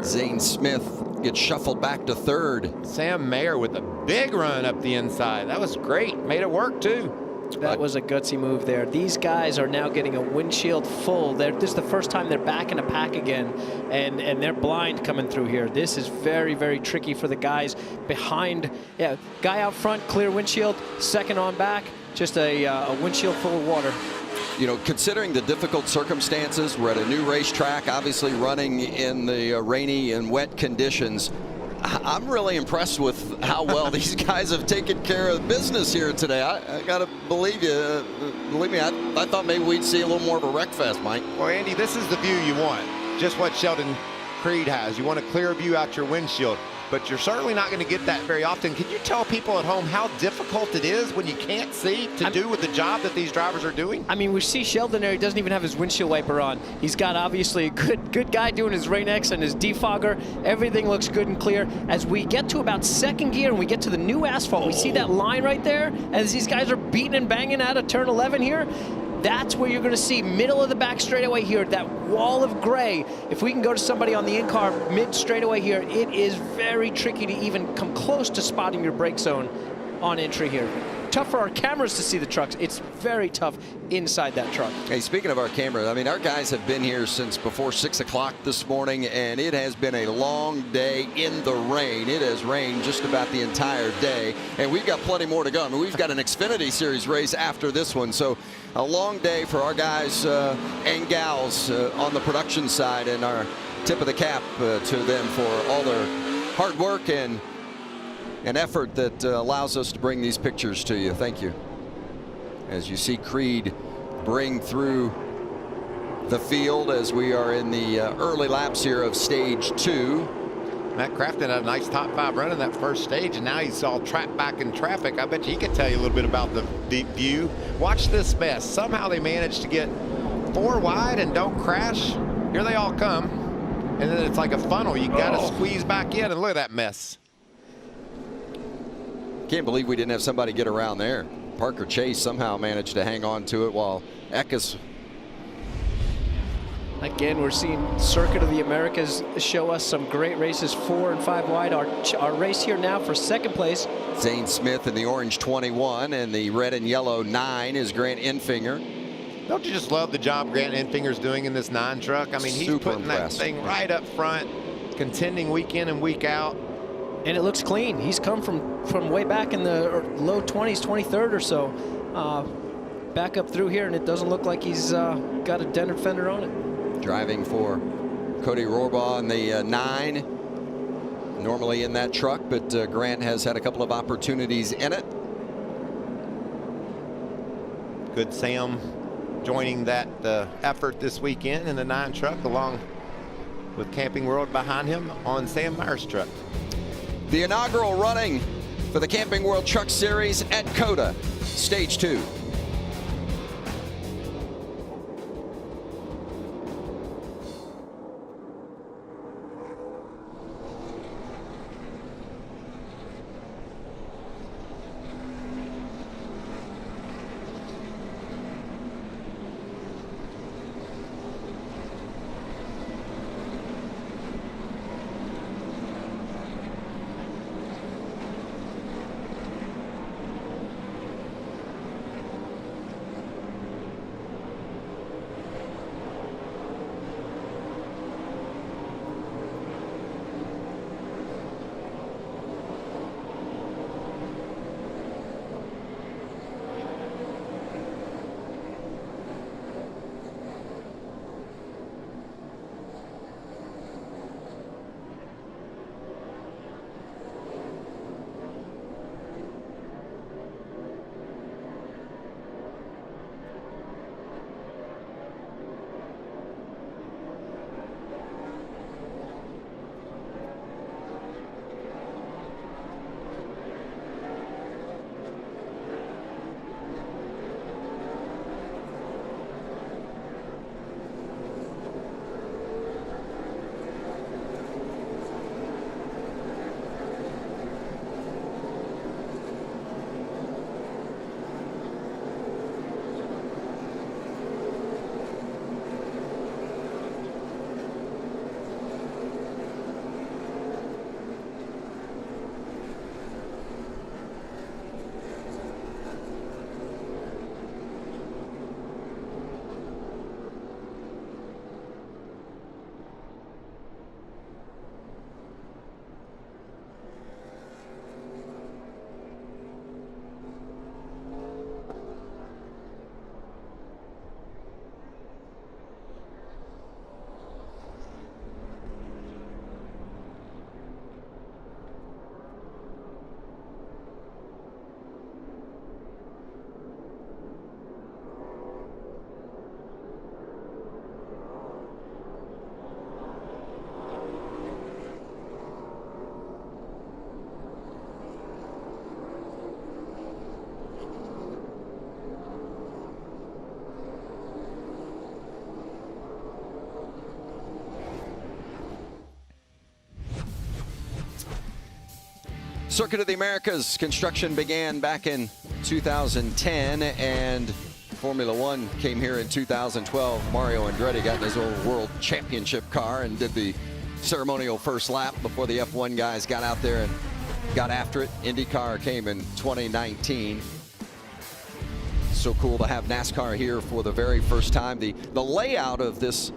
Zane Smith gets shuffled back to 3rd. Sam Mayer with a big run up the inside. That was great. Made it work too. That was a gutsy move there. These guys are now getting a windshield full. This is the first time they're back in a pack again, and they're blind coming through here. This is very, very tricky for the guys behind. Yeah, guy out front, clear windshield. Second on back, just a windshield full of water. You know, considering the difficult circumstances, we're at a new racetrack, obviously running in the rainy and wet conditions. I'm really impressed with how well these guys have taken care of business here today. I got to believe you. Believe me, I thought maybe we'd see a little more of a wreck fest, Mike. Well, Andy, this is the view you want. Just what Sheldon Creed has. You want a clear view out your windshield, but you're certainly not going to get that very often. Can you tell people at home how difficult it is when you can't see to do with the job that these drivers are doing? I mean, we see Sheldon there. He doesn't even have his windshield wiper on. He's got obviously a good guy doing his Rain X and his defogger. Everything looks good and clear. As we get to about 2nd gear and we get to the new asphalt, we see that line right there. As these guys are beating and banging out of turn 11 here, that's where you're going to see middle of the back straightaway here, that wall of gray. If we can go to somebody on the in-car mid straightaway here, it is very tricky to even come close to spotting your brake zone on entry here. Tough for our cameras to see the trucks. It's very tough inside that truck. Hey, speaking of our cameras, I mean, our guys have been here since before 6 o'clock this morning, and it has been a long day in the rain. It has rained just about the entire day, and we've got plenty more to go. I mean, we've got an Xfinity Series race after this one, so a long day for our guys and gals on the production side, and our tip of the cap to them for all their hard work and an effort that allows us to bring these pictures to you. Thank you. As you see Creed bring through the field as we are in the early laps here of stage 2. Matt Crafton had a nice top 5 run in that first stage, and now he's all trapped back in traffic. I bet you he could tell you a little bit about the deep view. Watch this mess. Somehow they managed to get 4 wide and don't crash. Here they all come, and then it's like a funnel. You got to squeeze back in, and look at that mess. Can't believe we didn't have somebody get around there. Parker Chase somehow managed to hang on to it while Eckes. Again, we're seeing Circuit of the Americas show us some great races 4 and 5 wide. Our race here now for 2nd place. Zane Smith in the orange 21 and the red and yellow 9 is Grant Enfinger. Don't you just love the job Grant Enfinger's doing in this 9 truck? I mean, he's putting that thing right up front, contending week in and week out. And it looks clean. He's come from way back in the low 20s, 23rd or so, back up through here, and it doesn't look like he's got a dented fender on it. Driving for Cody Rohrbaugh in the 9, normally in that truck, but Grant has had a couple of opportunities in it. Good Sam joining that effort this weekend in the 9 truck, along with Camping World behind him on Sam Meyer's truck. The inaugural running for the Camping World Truck Series at COTA, Stage 2. Circuit of the Americas construction began back in 2010, and Formula One came here in 2012. Mario Andretti got in his old world championship car and did the ceremonial first lap before the F1 guys got out there and got after it. IndyCar came in 2019. So cool to have NASCAR here for the very first time. The layout of this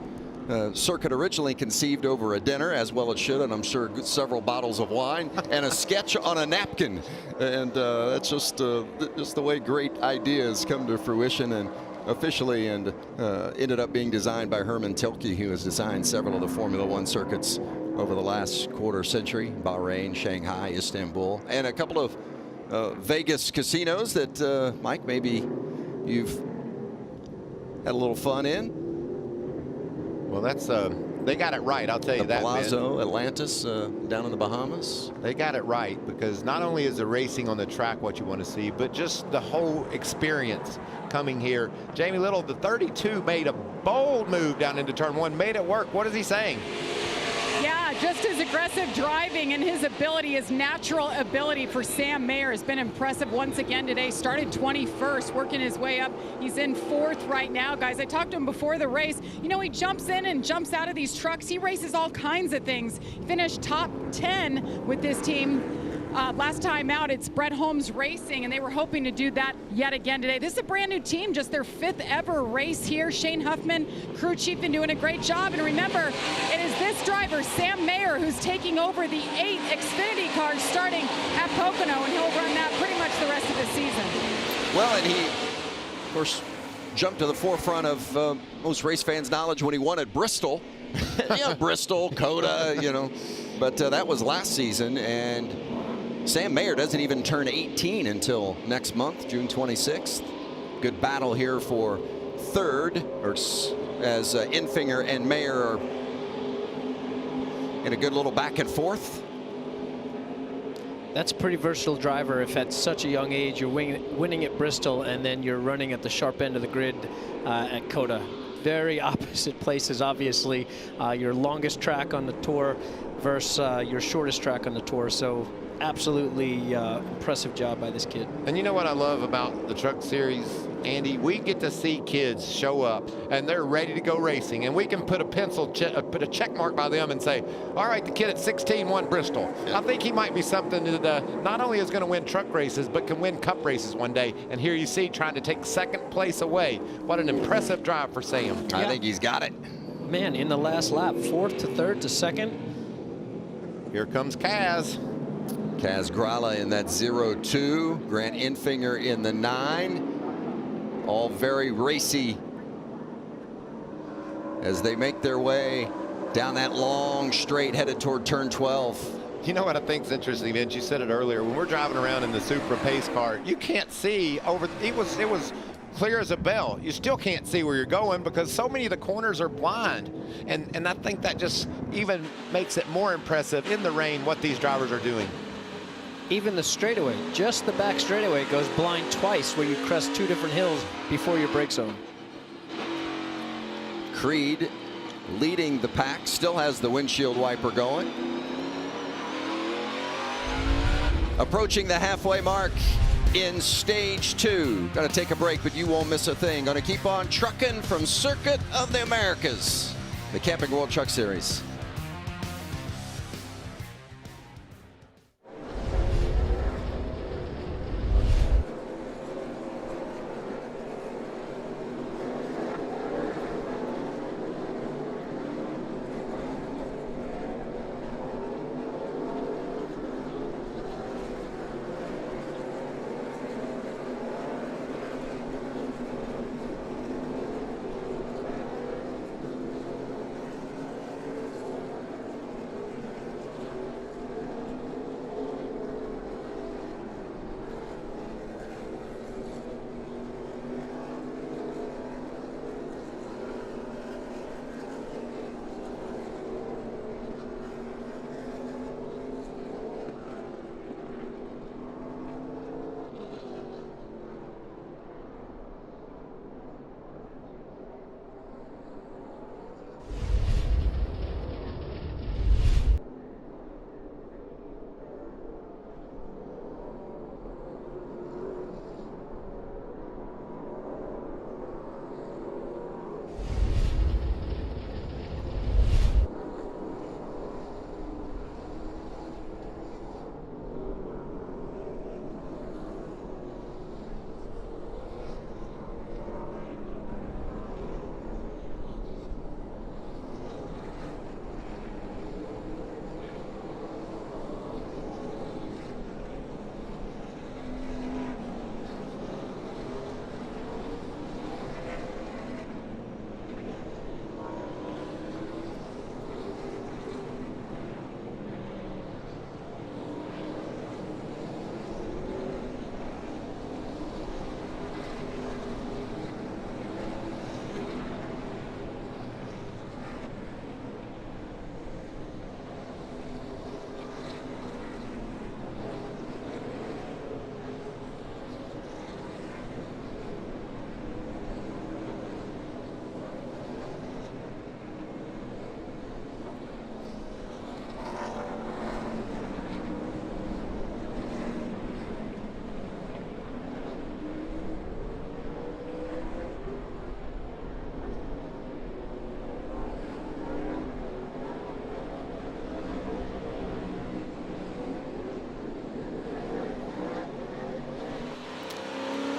circuit originally conceived over a dinner, as well it should, and I'm sure several bottles of wine and a sketch on a napkin. And that's just the way great ideas come to fruition, and officially ended up being designed by Herman Tilke, who has designed several of the Formula One circuits over the last quarter century: Bahrain, Shanghai, Istanbul, and a couple of Vegas casinos that Mike, maybe you've had a little fun in. Well, that's they got it right, I'll tell you that. Palazzo, Atlantis, down in the Bahamas. They got it right, because not only is the racing on the track what you want to see, but just the whole experience coming here. Jamie Little, the 32, made a bold move down into turn 1, made it work. What is he saying? Yeah, just his aggressive driving and his ability, his natural ability for Sam Mayer has been impressive once again today. Started 21st, working his way up. He's in 4th right now, guys. I talked to him before the race. You know, he jumps in and jumps out of these trucks. He races all kinds of things. Finished top 10 with this team. Last time out, it's Brett Holmes Racing, and they were hoping to do that yet again today. This is a brand new team, just their 5th ever race here. Shane Huffman, crew chief, been doing a great job. And remember, it is this driver, Sam Mayer, who's taking over the 8 Xfinity cars starting at Pocono, and he'll run that pretty much the rest of the season. Well, and he, of course, jumped to the forefront of most race fans' knowledge when he won at Bristol. Bristol, COTA, but that was last season, and Sam Mayer doesn't even turn 18 until next month, June 26th. Good battle here for 3rd, or as Infinger and Mayer are in a good little back and forth. That's a pretty versatile driver. If at such a young age you're winning at Bristol and then you're running at the sharp end of the grid at COTA. Very opposite places, obviously. Your longest track on the tour versus your shortest track on the tour. So absolutely impressive job by this kid. And you know what I love about the Truck Series, Andy? We get to see kids show up and they're ready to go racing, and we can put a check mark by them and say, all right, the kid at 16 won Bristol. Yeah. I think he might be something that not only is going to win truck races, but can win cup races one day. And here you see trying to take 2nd place away. What an impressive drive for Sam. I think he's got it. Man, in the last lap, 4th to 3rd to 2nd. Here comes Kaz. Kaz Grala in that 0-2. Grant Infinger in the 9. All very racy as they make their way down that long straight headed toward turn 12. You know what I think is interesting, Vince? You said it earlier. When we're driving around in the Supra pace car, you can't see over. It was clear as a bell. You still can't see where you're going because so many of the corners are blind. And I think that just even makes it more impressive in the rain what these drivers are doing. Even the straightaway, just the back straightaway, goes blind twice where you crest 2 different hills before your brake zone. Creed leading the pack, still has the windshield wiper going. Approaching the halfway mark in stage 2. Gonna take a break, but you won't miss a thing. Gonna keep on trucking from Circuit of the Americas, the Camping World Truck Series.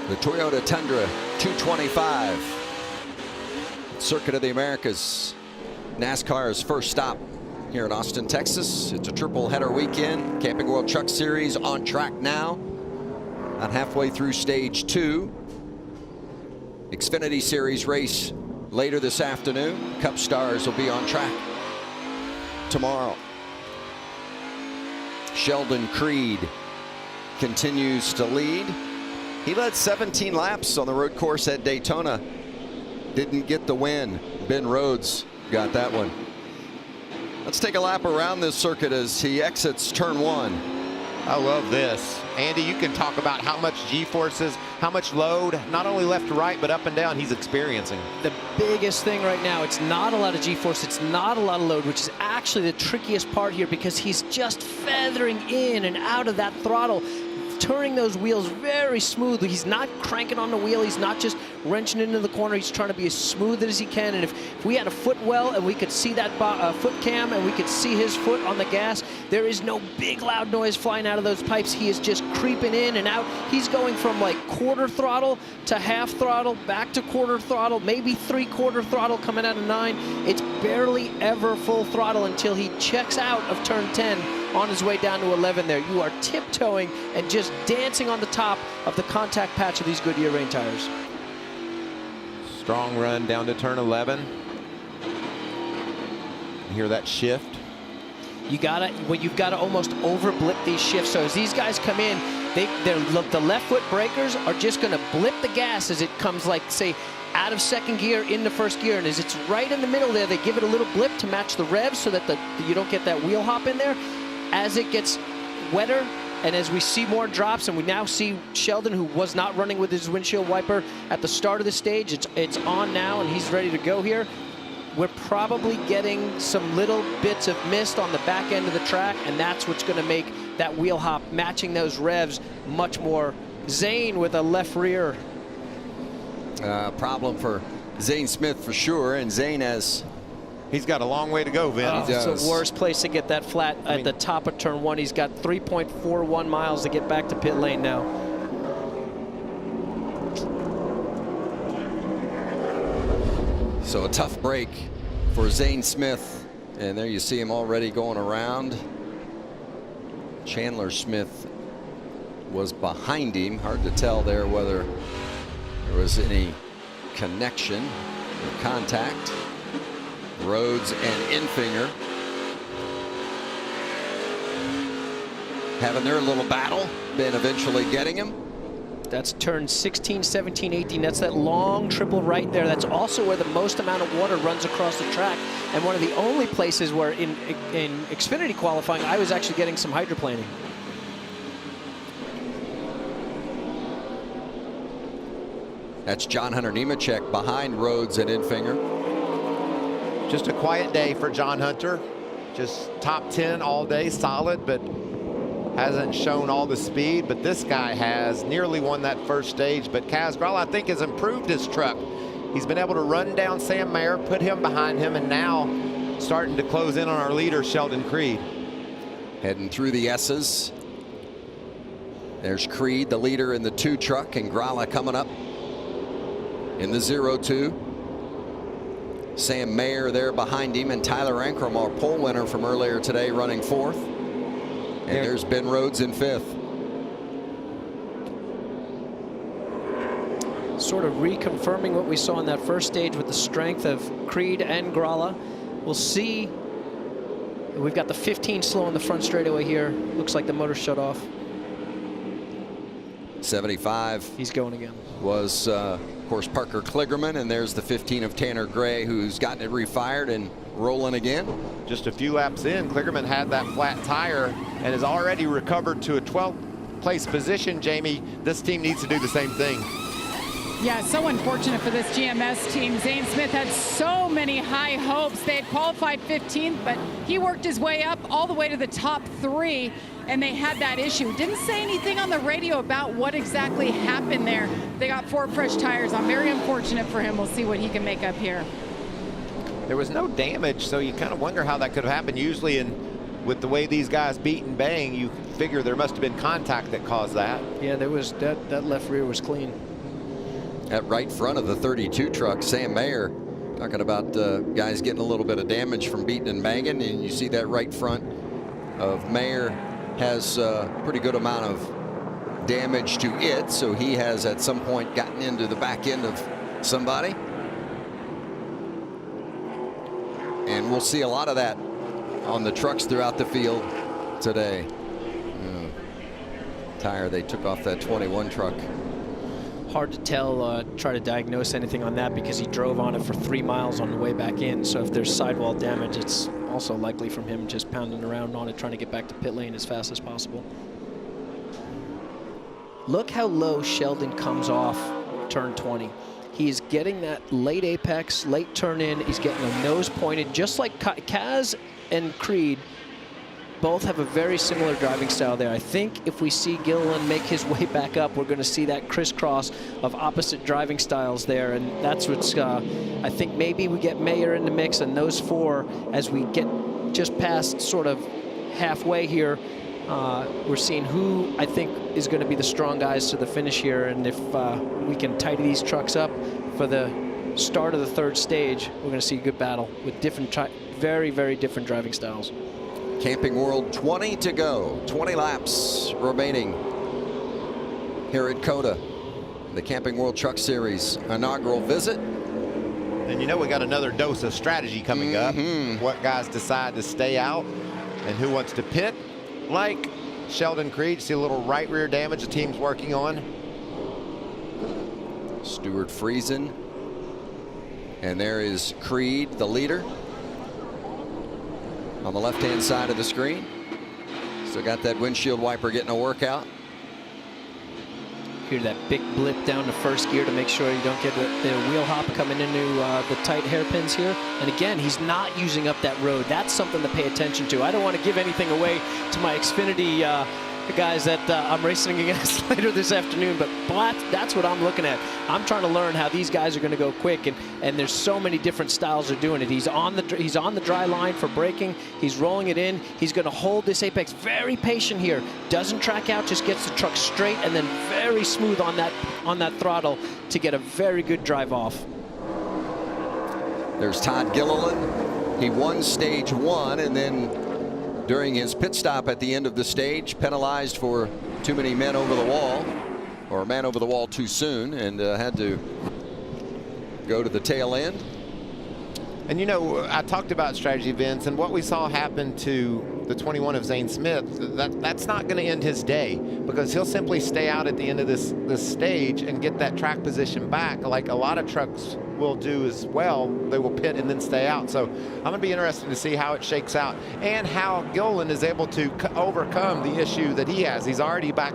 The Toyota Tundra 225. Circuit of the Americas. NASCAR's first stop here in Austin, Texas. It's a triple header weekend. Camping World Truck Series on track now. About halfway through stage 2. Xfinity Series race later this afternoon. Cup stars will be on track tomorrow. Sheldon Creed continues to lead. He led 17 laps on the road course at Daytona. Didn't get the win. Ben Rhodes got that one. Let's take a lap around this circuit as he exits turn 1. I love this. Andy, you can talk about how much G-forces, how much load, not only left to right, but up and down he's experiencing. The biggest thing right now, it's not a lot of G-force, it's not a lot of load, which is actually the trickiest part here because he's just feathering in and out of that throttle, turning those wheels very smoothly. He's not cranking on the wheel. He's not just wrenching into the corner. He's trying to be as smooth as he can. And if we had a foot well and we could see that foot cam and we could see his foot on the gas, there is no big loud noise flying out of those pipes. He is just creeping in and out. He's going from like quarter throttle to half throttle, back to quarter throttle, maybe 3/4 throttle coming out of 9. It's barely ever full throttle until he checks out of turn 10 on his way down to 11 there. You are tiptoeing and just dancing on the top of the contact patch of these Goodyear rain tires. Strong run down to turn 11. Hear that shift? You've got to almost over blip these shifts. So as these guys come in, the left foot breakers are just going to blip the gas as it comes, like say, out of second gear into first gear. And as it's right in the middle there, they give it a little blip to match the revs so that you don't get that wheel hop in there. As it gets wetter and as we see more drops, and we now see Sheldon, who was not running with his windshield wiper at the start of the stage, it's on now and he's ready to go here. We're probably getting some little bits of mist on the back end of the track, and that's what's going to make that wheel hop matching those revs much more. Zane with a left rear. Problem for Zane Smith for sure, and Zane has... He's got a long way to go, Vin. It's the worst place to get that flat at the top of turn 1. He's got 3.41 miles to get back to pit lane now. So a tough break for Zane Smith. And there you see him already going around. Chandler Smith was behind him. Hard to tell there whether there was any connection or contact. Rhodes and Infinger having their little battle. Ben eventually getting him. That's turn 16, 17, 18. That's that long triple right there. That's also where the most amount of water runs across the track. And one of the only places where in Xfinity qualifying, I was actually getting some hydroplaning. That's John Hunter Nemechek behind Rhodes and Infinger. Just a quiet day for John Hunter. Just top 10 all day, solid, but hasn't shown all the speed. But this guy has nearly won that first stage. But Kaz Grala, I think, has improved his truck. He's been able to run down Sam Mayer, put him behind him, and now starting to close in on our leader, Sheldon Creed. Heading through the S's. There's Creed, the leader in the 2 truck, and Grala coming up in the 0-2. Sam Mayer there behind him, and Tyler Ankrum, our pole winner from earlier today, running 4th. And there's Ben Rhodes in 5th. Sort of reconfirming what we saw in that first stage with the strength of Creed and Grala. We'll see. We've got the 15 slow on the front straightaway here. Looks like the motor shut off. 75. He's going again. Was, of course, Parker Kligerman, and there's the 15 of Tanner Gray, who's gotten it refired and rolling again. Just a few laps in, Kligerman had that flat tire and has already recovered to a 12th place position. Jamie, this team needs to do the same thing. Yeah, so unfortunate for this GMS team. Zane Smith had so many high hopes. They had qualified 15th, but he worked his way up all the way to the top 3, and they had that issue. Didn't say anything on the radio about what exactly happened there. They got 4 fresh tires on. Very unfortunate for him. We'll see what he can make up here. There was no damage, so you kind of wonder how that could have happened. Usually with the way these guys beat and bang, you figure there must have been contact that caused that. Yeah, there was that left rear was clean. At right front of the 32 truck, Sam Mayer, talking about guys getting a little bit of damage from beating and banging, and you see that right front of Mayer has a pretty good amount of damage to it, so he has at some point gotten into the back end of somebody. And we'll see a lot of that on the trucks throughout the field today. Tire they took off that 21 truck. Hard to tell, try to diagnose anything on that because he drove on it for 3 miles on the way back in. So if there's sidewall damage, it's also likely from him just pounding around on it, trying to get back to pit lane as fast as possible. Look how low Sheldon comes off turn 20. He's getting that late apex, late turn in. He's getting a nose pointed, just like Kaz and Creed both have a very similar driving style there. I think if we see Gilliland make his way back up, we're going to see that crisscross of opposite driving styles there, and that's what's, I think maybe we get Mayer in the mix, and those four, as we get just past sort of halfway here, we're seeing who I think is going to be the strong guys to the finish here, and if we can tidy these trucks up for the start of the third stage, we're going to see a good battle with different, very, very different driving styles. Camping World 20 to go, 20 laps remaining here at COTA, the Camping World Truck Series inaugural visit. And you know we got another dose of strategy coming up. What guys decide to stay out and who wants to pit. Like Sheldon Creed, see a little right rear damage the team's working on. Stuart Friesen. And there is Creed, the leader, on the left-hand side of the screen. Still got that windshield wiper getting a workout. Hear that big blip down to first gear to make sure you don't get the wheel hop coming into the tight hairpins here. And again, he's not using up that road. That's something to pay attention to. I don't want to give anything away to my Xfinity guys that I'm racing against later this afternoon, but that's what I'm looking at. I'm trying to learn how these guys are going to go quick, and there's so many different styles of doing it. He's on the dry line for braking. He's rolling it in. He's going to hold this apex very patient here. Doesn't track out, just gets the truck straight and then very smooth on that throttle to get a very good drive off. There's Todd Gilliland. He won stage 1, and then during his pit stop at the end of the stage, penalized for too many men over the wall, or a man over the wall too soon, and had to go to the tail end. And you know, I talked about strategy, Vince, and what we saw happen to the 21 of Zane Smith, that's not going to end his day, because he'll simply stay out at the end of this stage and get that track position back, like a lot of trucks will do as well. They will pit and then stay out. So I'm going to be interested to see how it shakes out and how Gilliland is able to overcome the issue that he has. He's already back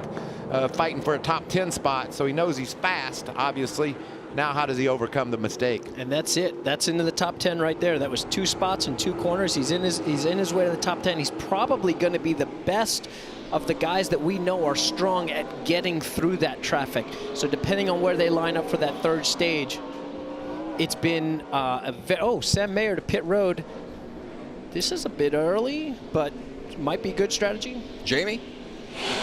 fighting for a top 10 spot, so he knows he's fast, obviously. Now how does he overcome the mistake? And that's it. That's into the top 10 right there. That was 2 spots and 2 corners. He's in his way to the top 10. He's probably going to be the best of the guys that we know are strong at getting through that traffic. So depending on where they line up for that third stage, it's been Sam Mayer to pit road. This is a bit early, but might be good strategy. Jamie?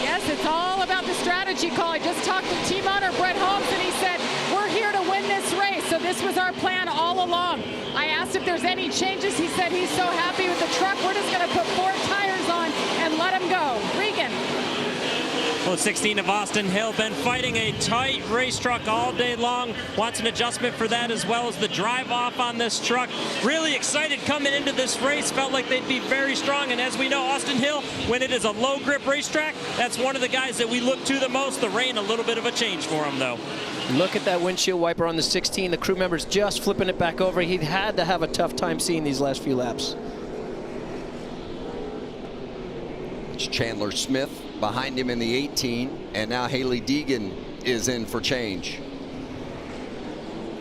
Yes, it's all about the strategy call. I just talked to team owner Brett Holmes, and he said, we're here to win this race. So this was our plan all along. I asked if there's any changes. He said he's so happy with the truck. We're just going to put 4 tires on and let him go. Regan. Well, 16 of Austin Hill been fighting a tight race truck all day long. Wants an adjustment for that, as well as the drive off on this truck. Really excited coming into this race. Felt like they'd be very strong. And as we know, Austin Hill, when it is a low grip racetrack, that's one of the guys that we look to the most. The rain, a little bit of a change for him, though. Look at that windshield wiper on the 16. The crew member's just flipping it back over. He had to have a tough time seeing these last few laps. It's Chandler Smith behind him in the 18, and now Haley Deegan is in for change.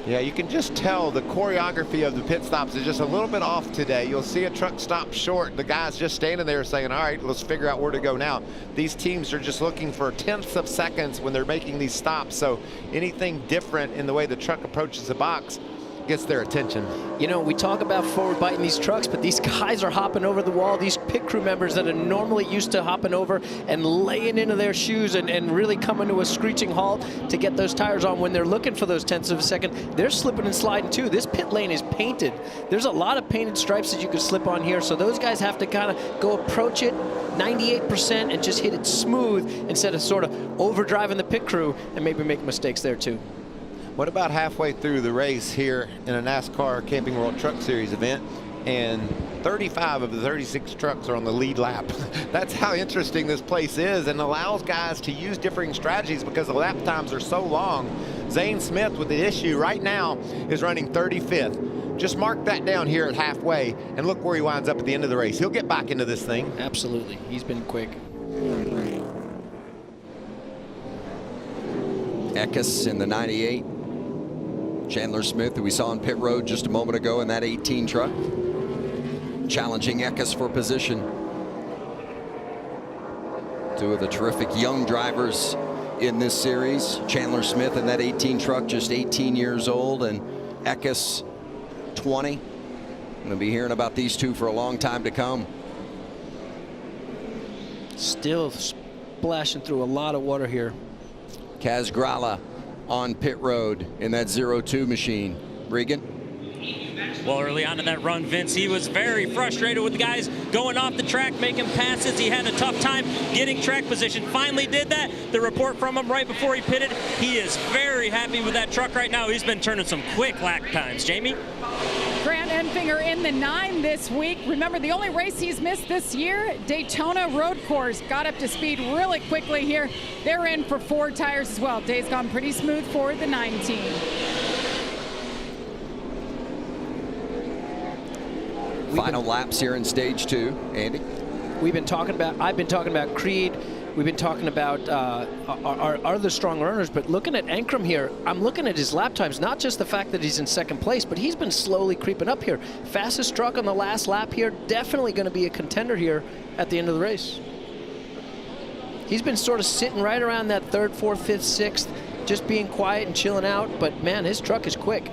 Yeah, you can just tell the choreography of the pit stops is just a little bit off today. You'll see a truck stop short. The guy's just standing there saying, all right, let's figure out where to go now. These teams are just looking for tenths of seconds when they're making these stops. So anything different in the way the truck approaches the box gets their attention. You know, we talk about forward biting these trucks, but these guys are hopping over the wall. These pit crew members that are normally used to hopping over and laying into their shoes and really coming to a screeching halt to get those tires on when they're looking for those tenths of a second, they're slipping and sliding too. This pit lane is painted. There's a lot of painted stripes that you could slip on here, so those guys have to kind of go approach it 98% and just hit it smooth instead of sort of overdriving the pit crew and maybe make mistakes there too. What about halfway through the race here in a NASCAR Camping World Truck Series event, and 35 of the 36 trucks are on the lead lap? That's how interesting this place is, and allows guys to use differing strategies because the lap times are so long. Zane Smith, with the issue right now, is running 35th. Just mark that down here at halfway and look where he winds up at the end of the race. He'll get back into this thing. Absolutely. He's been quick. Eckes in the 98. Chandler Smith, who we saw on pit road just a moment ago in that 18 truck, challenging Eckes for position. Two of the terrific young drivers in this series. Chandler Smith in that 18 truck, just 18 years old, and Eckes 20. Going to be hearing about these two for a long time to come. Still splashing through a lot of water here. Kaz Grala on pit road in that 02 machine. Regan? Well, early on in that run, Vince, he was very frustrated with the guys going off the track, making passes. He had a tough time getting track position. Finally did that. The report from him right before he pitted, he is very happy with that truck right now. He's been turning some quick lap times. Jamie? Grant Enfinger in the 9 this week. Remember, the only race he's missed this year, Daytona Road Course. Got up to speed really quickly here. They're in for 4 tires as well. Day's gone pretty smooth for the 19. Final laps here in stage 2. Andy? I've been talking about Creed. We've been talking about our other strong runners, but looking at Ankrum here, I'm looking at his lap times, not just the fact that he's in second place, but he's been slowly creeping up here. Fastest truck on the last lap here, definitely going to be a contender here at the end of the race. He's been sort of sitting right around that 3rd, 4th, 5th, 6th, just being quiet and chilling out, but man, his truck is quick.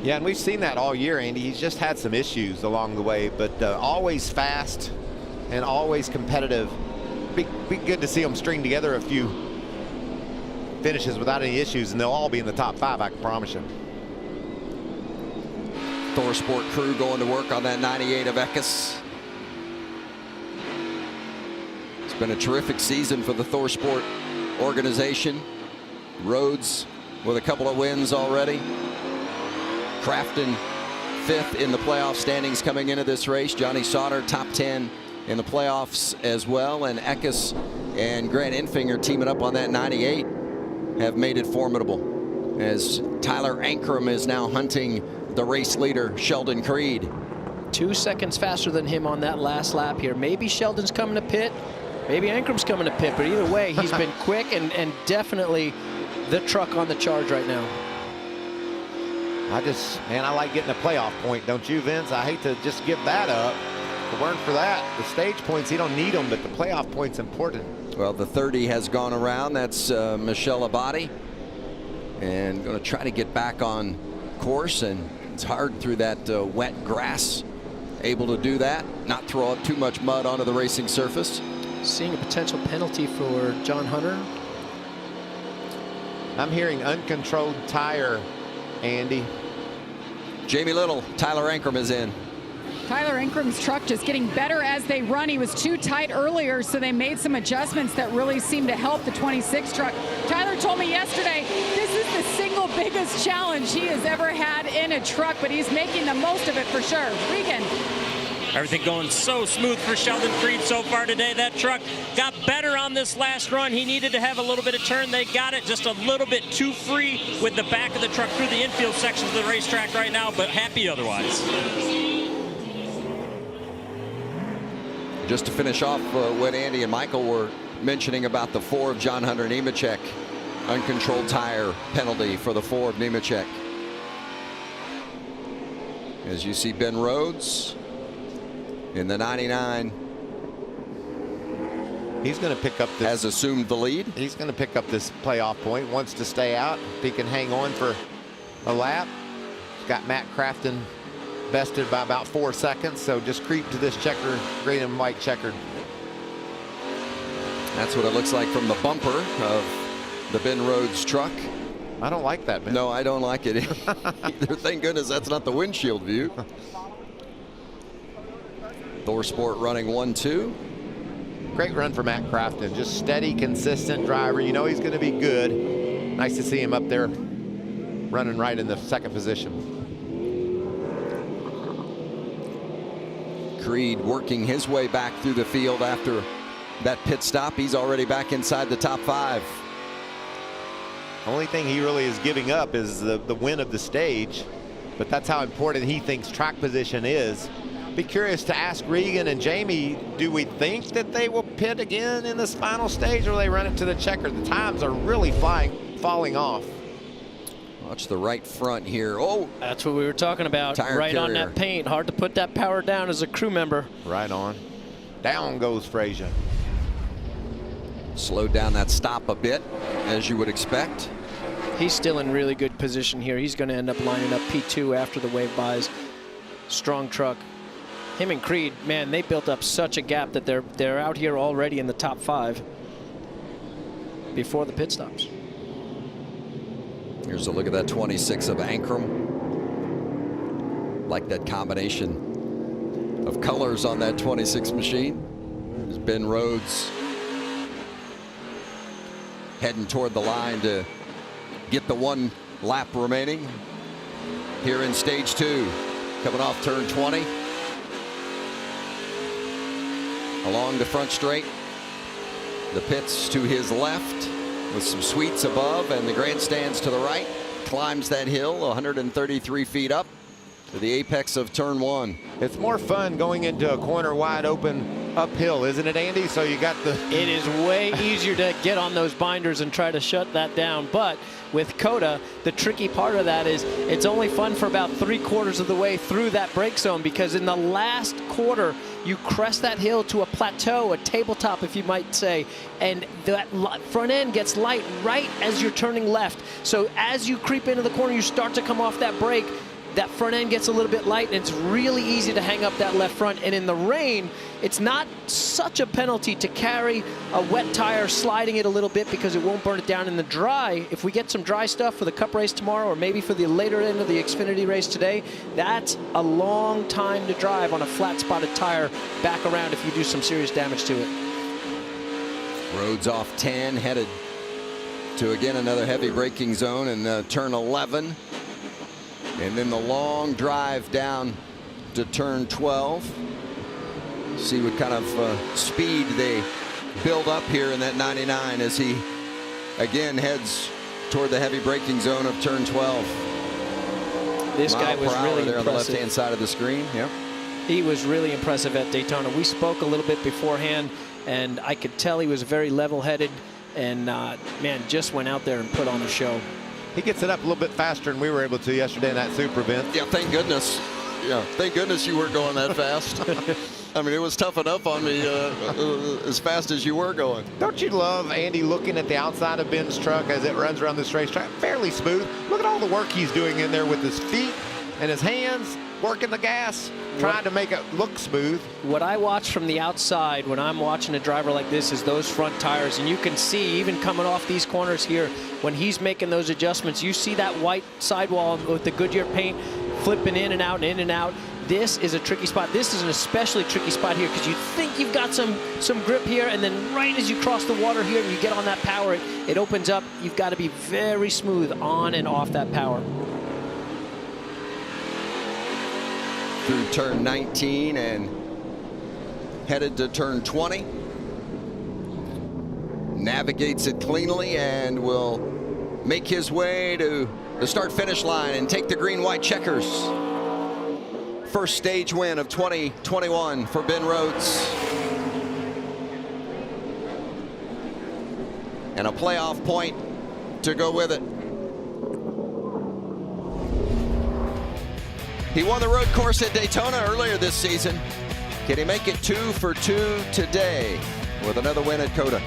Yeah, and we've seen that all year, Andy. He's just had some issues along the way, but always fast and always competitive. Be good to see them string together a few finishes without any issues, and they'll all be in the top 5, I can promise you. Thor Sport crew going to work on that 98 of Eckes. It's been a terrific season for the Thor Sport organization. Rhodes with a couple of wins already. Crafton 5th in the playoff standings coming into this race. Johnny Sauter top 10 in the playoffs as well, and Eckes and Grant Enfinger teaming up on that 98 have made it formidable, as Tyler Ankrum is now hunting the race leader Sheldon Creed. 2 seconds faster than him on that last lap here. Maybe Sheldon's coming to pit, maybe Ankrum's coming to pit, but either way, he's been quick and definitely the truck on the charge right now. I like getting a playoff point, don't you, Vince? I hate to just give that up. If it weren't for that, the stage points, you don't need them, but the playoff point's important. Well, the 30 has gone around. That's Michelle Abadi, and going to try to get back on course, and it's hard through that wet grass. Able to do that, not throw up too much mud onto the racing surface. Seeing a potential penalty for John Hunter. I'm hearing uncontrolled tire, Andy. Jamie Little, Tyler Ankrum is in. Tyler Ankrum's truck just getting better as they run. He was too tight earlier, so they made some adjustments that really seemed to help the 26 truck. Tyler told me yesterday this is the single biggest challenge he has ever had in a truck, but he's making the most of it for sure. Regan. Everything going so smooth for Sheldon Creed so far today. That truck got better on this last run. He needed to have a little bit of turn. They got it just a little bit too free with the back of the truck through the infield sections of the racetrack right now, but happy otherwise. Just to finish off what Andy and Michael were mentioning about the 4 of John Hunter Nemechek. Uncontrolled tire penalty for the 4 of Nemechek. As you see, Ben Rhodes in the 99. He's going to pick up this. Has assumed the lead. He's going to pick up this playoff point. Wants to stay out. If he can hang on for a lap. got Matt Crafton bested by about 4 seconds. So just creep to this checker, green and white checkered. That's what it looks like from the bumper of the Ben Rhodes truck. I don't like that, man. No, I don't like it either. Thank goodness that's not the windshield view. Thor Sport running 1-2. Great run for Matt Crafton. Just steady, consistent driver. You know he's going to be good. Nice to see him up there running right in the second position. Creed working his way back through the field after that pit stop. He's already back inside the top 5. Only thing he really is giving up is the win of the stage, but that's how important he thinks track position is. Be curious to ask Regan and Jamie, do we think that they will pit again in this final stage, or will they run it to the checker? The times are really falling off. Watch the right front here. Oh, that's what we were talking about. Tire right carrier. On that paint. Hard to put that power down as a crew member. Right on. Down goes Frazier. Slowed down that stop a bit, as you would expect. He's still in really good position here. He's going to end up lining up P2 after the wave buys. Strong truck. Him and Creed, man, they built up such a gap that they're out here already in the top 5 before the pit stops. Here's a look at that 26 of Ankrum. Like that combination of colors on that 26 machine. There's Ben Rhodes heading toward the line to get the 1 lap remaining here in stage 2. Coming off turn 20. Along the front straight. The pits to his left with some suites above and the grandstands to the right. Climbs that hill 133 feet up to the apex of turn 1. It's more fun going into a corner wide open uphill, isn't it, Andy? So you got the... It is way easier to get on those binders and try to shut that down. But with COTA, the tricky part of that is it's only fun for about 3/4 of the way through that brake zone, because in the last quarter, you crest that hill to a plateau, a tabletop, if you might say, and that front end gets light right as you're turning left. So as you creep into the corner, you start to come off that brake. That front end gets a little bit light, and it's really easy to hang up that left front. And in the rain, it's not such a penalty to carry a wet tire, sliding it a little bit because it won't burn it down. In the dry, if we get some dry stuff for the Cup race tomorrow, or maybe for the later end of the Xfinity race today, that's a long time to drive on a flat spotted tire back around if you do some serious damage to it. Rhodes off 10, headed to again another heavy braking zone in turn 11. And then the long drive down to turn 12. See what kind of speed they build up here in that 99 as he again heads toward the heavy braking zone of turn 12. This guy was really there impressive. on the left-hand side of the screen. Yep. He was really impressive at Daytona. We spoke a little bit beforehand, and I could tell he was very level-headed, and man, just went out there and put on a show. He gets it up a little bit faster than we were able to yesterday in that super event. Yeah, thank goodness. Yeah, thank goodness you weren't going that fast. I mean, it was tough enough on me as fast as you were going. Don't you love, Andy, looking at the outside of Ben's truck as it runs around this racetrack? Fairly smooth. Look at all the work he's doing in there with his feet and his hands, working the gas, trying to make it look smooth. What I watch from the outside when I'm watching a driver like this is those front tires, and you can see even coming off these corners here, when he's making those adjustments, you see that white sidewall with the Goodyear paint flipping in and out and in and out. This is a tricky spot. This is an especially tricky spot here because you think you've got some grip here, and then right as you cross the water here and you get on that power, it opens up. You've got to be very smooth on and off that power. Through turn 19 and headed to turn 20. Navigates it cleanly and will make his way to the start-finish line and take the green-white checkers. First stage win of 2021 for Ben Rhodes. And a playoff point to go with it. He won the road course at Daytona earlier this season. Can he make it 2 for 2 today with another win at COTA?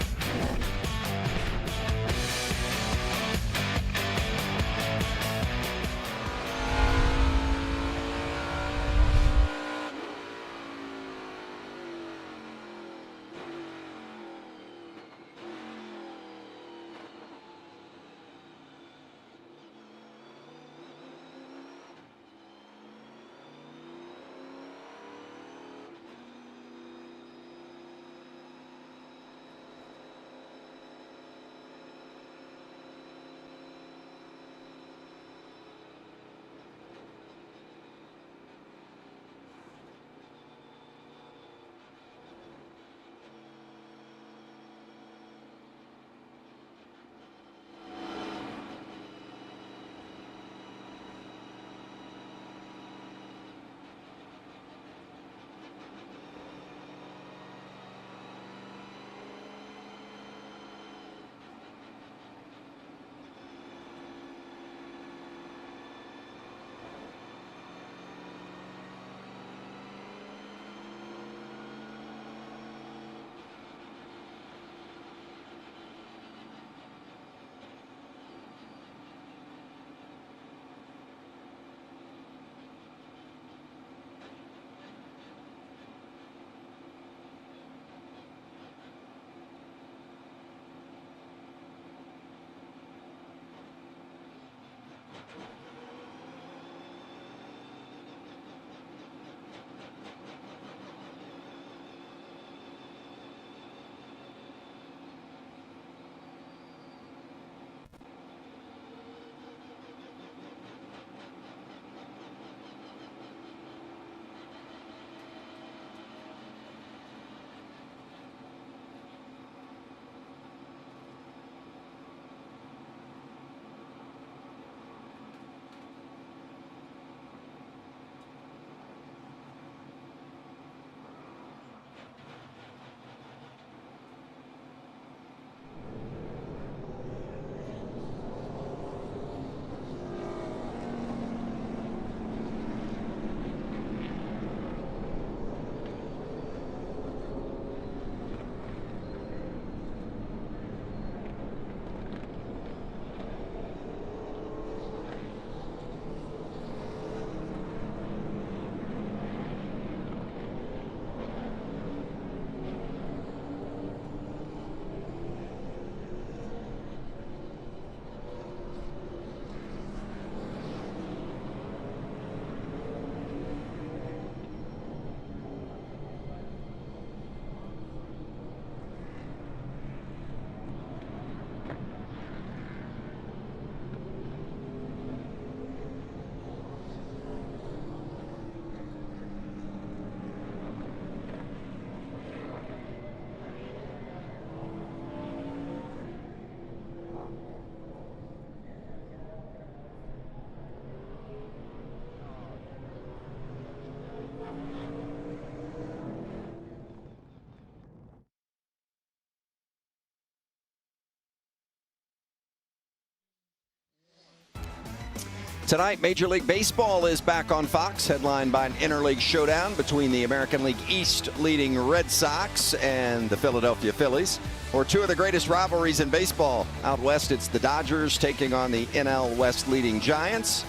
Tonight, Major League Baseball is back on Fox, headlined by an interleague showdown between the American League East leading Red Sox and the Philadelphia Phillies, or two of the greatest rivalries in baseball. Out west, it's the Dodgers taking on the NL West leading Giants,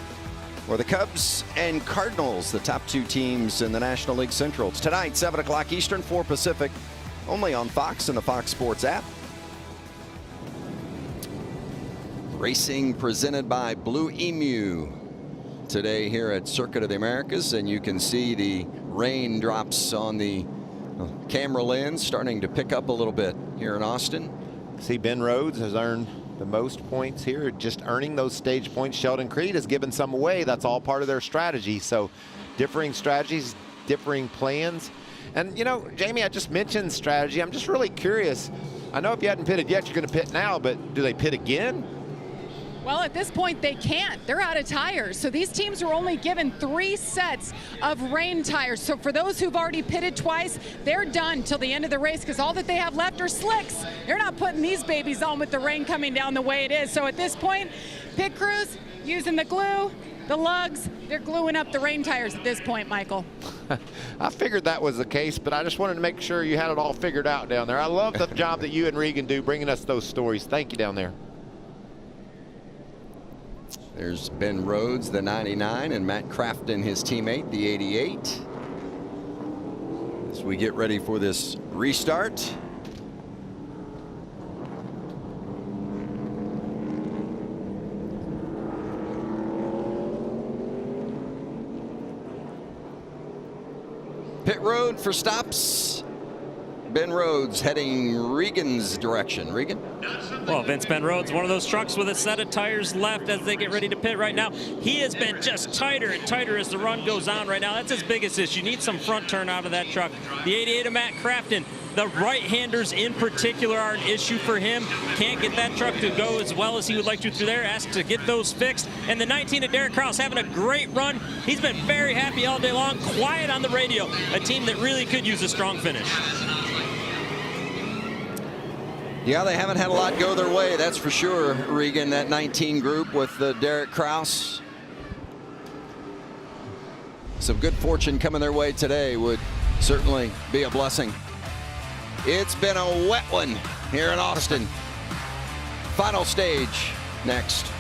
or the Cubs and Cardinals, the top two teams in the National League Central. It's tonight, 7 o'clock Eastern, 4 Pacific, only on Fox and the Fox Sports app. Racing presented by Blue Emu today here at Circuit of the Americas, and you can see the raindrops on the camera lens starting to pick up a little bit here in Austin. See, Ben Rhodes has earned the most points here, just earning those stage points. Sheldon Creed has given some away. That's all part of their strategy. So differing strategies, differing plans. And, you know, Jamie, I just mentioned strategy. I'm just really curious. I know if you hadn't pitted yet, you're going to pit now, but do they pit again? Well, at this point, they can't. They're out of tires. So these teams are only given 3 sets of rain tires. So for those who've already pitted twice, they're done till the end of the race because all that they have left are slicks. They're not putting these babies on with the rain coming down the way it is. So at this point, pit crews using the glue, the lugs, they're gluing up the rain tires at this point, Michael. I figured that was the case, but I just wanted to make sure you had it all figured out down there. I love the job that you and Regan do bringing us those stories. Thank you down there. There's Ben Rhodes, the 99, and Matt Crafton, his teammate, the 88. As we get ready for this restart. Pit road for stops. Ben Rhodes heading Regan's direction. Regan? Well, Ben Rhodes, one of those trucks with a set of tires left as they get ready to pit right now. He has been just tighter and tighter as the run goes on right now. That's his biggest issue. You need some front turn out of that truck. The 88 of Matt Crafton, the right-handers in particular are an issue for him. Can't get that truck to go as well as he would like to through there. Asked to get those fixed. And the 19 of Derek Krause having a great run. He's been very happy all day long. Quiet on the radio. A team that really could use a strong finish. Yeah, they haven't had a lot go their way, that's for sure, Regan, that 19 group with Derek Krause. Some good fortune coming their way today would certainly be a blessing. It's been a wet one here in Austin. Final stage next.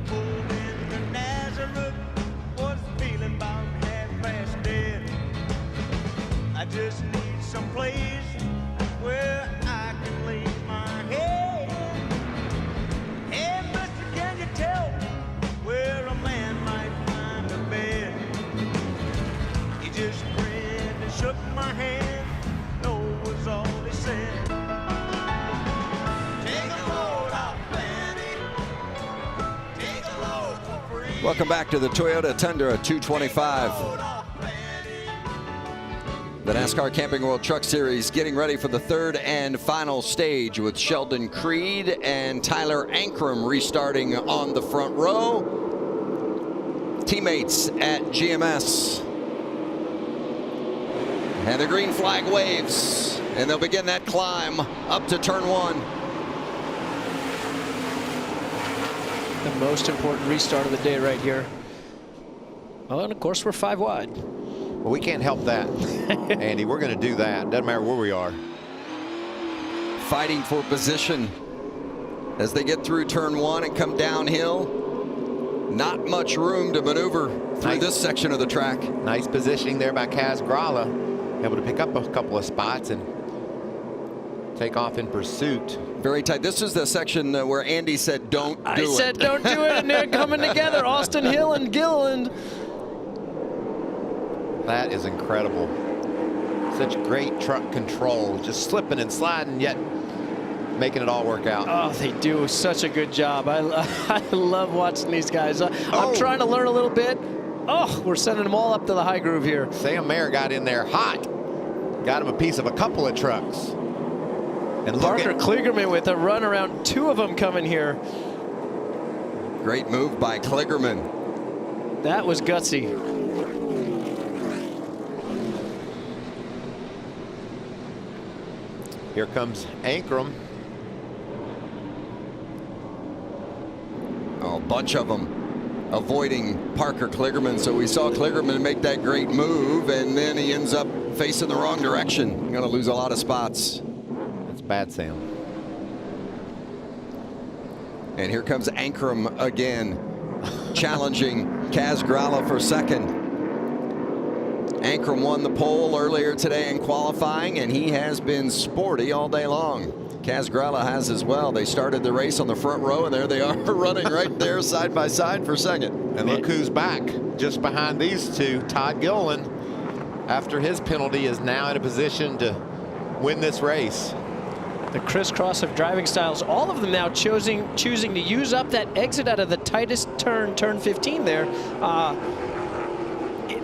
pulled into Nazareth, was feeling about half-past dead. I just need some place where I can lay my head. Hey, mister, can you tell me where a man might find a bed? He just grinned and shook my hand. No was all he said. Take a load off, Fanny. Take a load for free. Welcome back to the Toyota Tundra 225. The NASCAR Camping World Truck Series getting ready for the third and final stage with Sheldon Creed and Tyler Ankrum restarting on the front row. Teammates at GMS. And the green flag waves, and they'll begin that climb up to turn 1. The most important restart of the day right here. Oh, and of course we're 5 wide. Well, we can't help that, Andy. We're going to do that. Doesn't matter where we are. Fighting for position as they get through turn 1 and come downhill. Not much room to maneuver through this section of the track. Nice positioning there by Kaz Gralla. Able to pick up a couple of spots and take off in pursuit. Very tight. This is the section where Andy said don't do it. I said don't do it, and they're coming together. Austin Hill and Gilliland. That is incredible. Such great truck control, just slipping and sliding, yet making it all work out. Oh, they do such a good job. I love watching these guys. I'm trying to learn a little bit. Oh, we're sending them all up to the high groove here. Sam Mayer got in there hot. Got him a piece of a couple of trucks. And Parker Kligerman with a run around, 2 of them coming here. Great move by Kligerman. That was gutsy. Here comes Ankrum. Oh, a bunch of them avoiding Parker Kligerman. So we saw Kligerman make that great move, and then he ends up facing the wrong direction. Going to lose a lot of spots. That's bad, Sam. And here comes Ankrum again, challenging Kaz Gralla for second. Ankrum won the pole earlier today in qualifying, and he has been sporty all day long. Kaz Gralla has as well. They started the race on the front row, and there they are running right there side by side for second. And look who's back just behind these two. Todd Gilliland, after his penalty, is now in a position to win this race. The crisscross of driving styles, all of them now choosing to use up that exit out of the tightest turn, turn 15 there.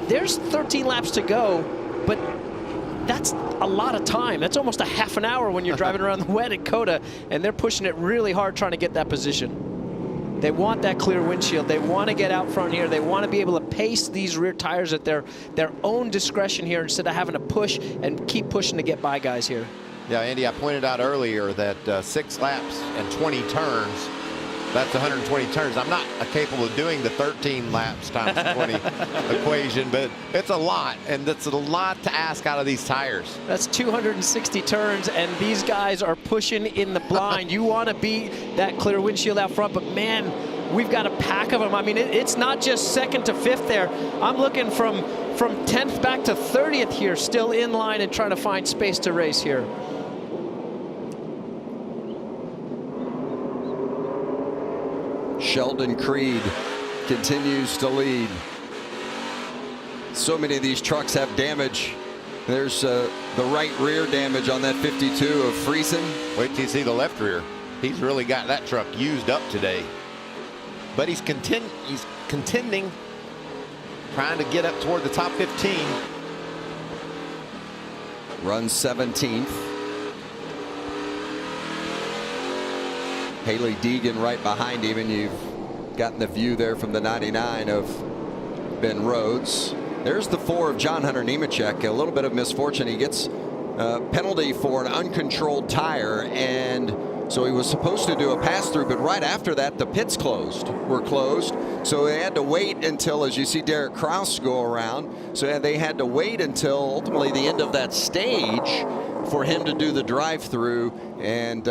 There's 13 laps to go, but that's a lot of time. That's almost a half an hour when you're driving around the wet at COTA, and they're pushing it really hard trying to get that position. They want that clear windshield. They want to get out front here. They want to be able to pace these rear tires at their own discretion here instead of having to push and keep pushing to get by guys here. Yeah, Andy, I pointed out earlier that 6 laps and 20 turns, that's 120 turns. I'm not capable of doing the 13 laps times 20 equation, but it's a lot, and that's a lot to ask out of these tires. That's 260 turns, and these guys are pushing in the blind. You want to beat that clear windshield out front, but man, we've got a pack of them. I mean, it's not just 2nd to 5th there. I'm looking from 10th back to 30th here, still in line and trying to find space to race here. Sheldon Creed continues to lead. So many of these trucks have damage. There's the right rear damage on that 52 of Friesen. Wait till you see the left rear. He's really got that truck used up today. But he's contending, trying to get up toward the top 15. Runs 17th. Haley Deegan right behind him, and you've gotten the view there from the 99 of Ben Rhodes. There's the 4 of John Hunter Nemechek. A little bit of misfortune. He gets a penalty for an uncontrolled tire, and so he was supposed to do a pass-through, but right after that, the pits were closed. So they had to wait until, as you see Derek Kraus go around, so they had to wait until ultimately the end of that stage for him to do the drive-through, and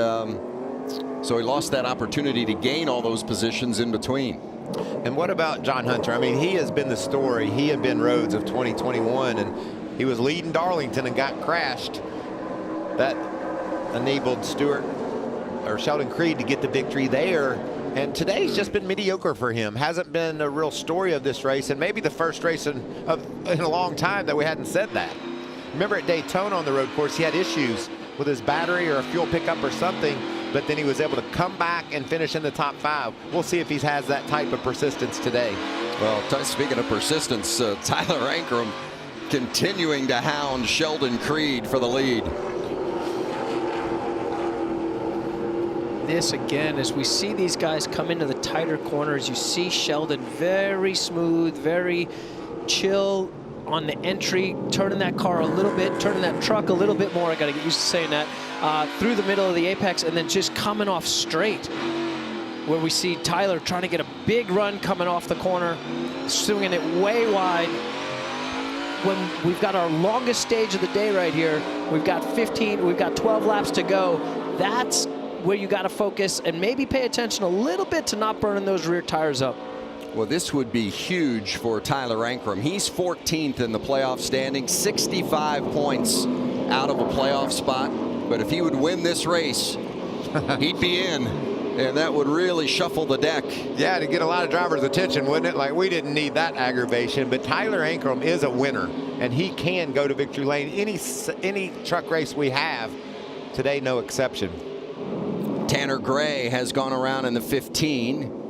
So he lost that opportunity to gain all those positions in between. And what about John Hunter? I mean, he has been the story. He had been Rhodes of 2021, and he was leading Darlington and got crashed. That enabled Sheldon Creed to get the victory there. And today's just been mediocre for him. Hasn't been a real story of this race, and maybe the first race in a long time that we hadn't said that. Remember at Daytona on the road course, he had issues with his battery or a fuel pickup or something, but then he was able to come back and finish in the top 5. We'll see if he has that type of persistence today. Well, speaking of persistence, Tyler Ankrum continuing to hound Sheldon Creed for the lead. This again, as we see these guys come into the tighter corners, you see Sheldon very smooth, very chill on the entry, turning that car a little bit, turning that truck a little bit more. I got to get used to saying that. Through the middle of the apex, and then just coming off straight, where we see Tyler trying to get a big run coming off the corner, swinging it way wide. When we've got our longest stage of the day right here, we've got 12 laps to go. That's where you got to focus and maybe pay attention a little bit to not burning those rear tires up. Well, this would be huge for Tyler Ankrum. He's 14th in the playoff standing, 65 points out of a playoff spot. But if he would win this race, he'd be in, and that would really shuffle the deck. Yeah, to get a lot of drivers' attention, wouldn't it? Like, we didn't need that aggravation, but Tyler Ankrum is a winner, and he can go to victory lane any truck race we have. Today, no exception. Tanner Gray has gone around in the 15,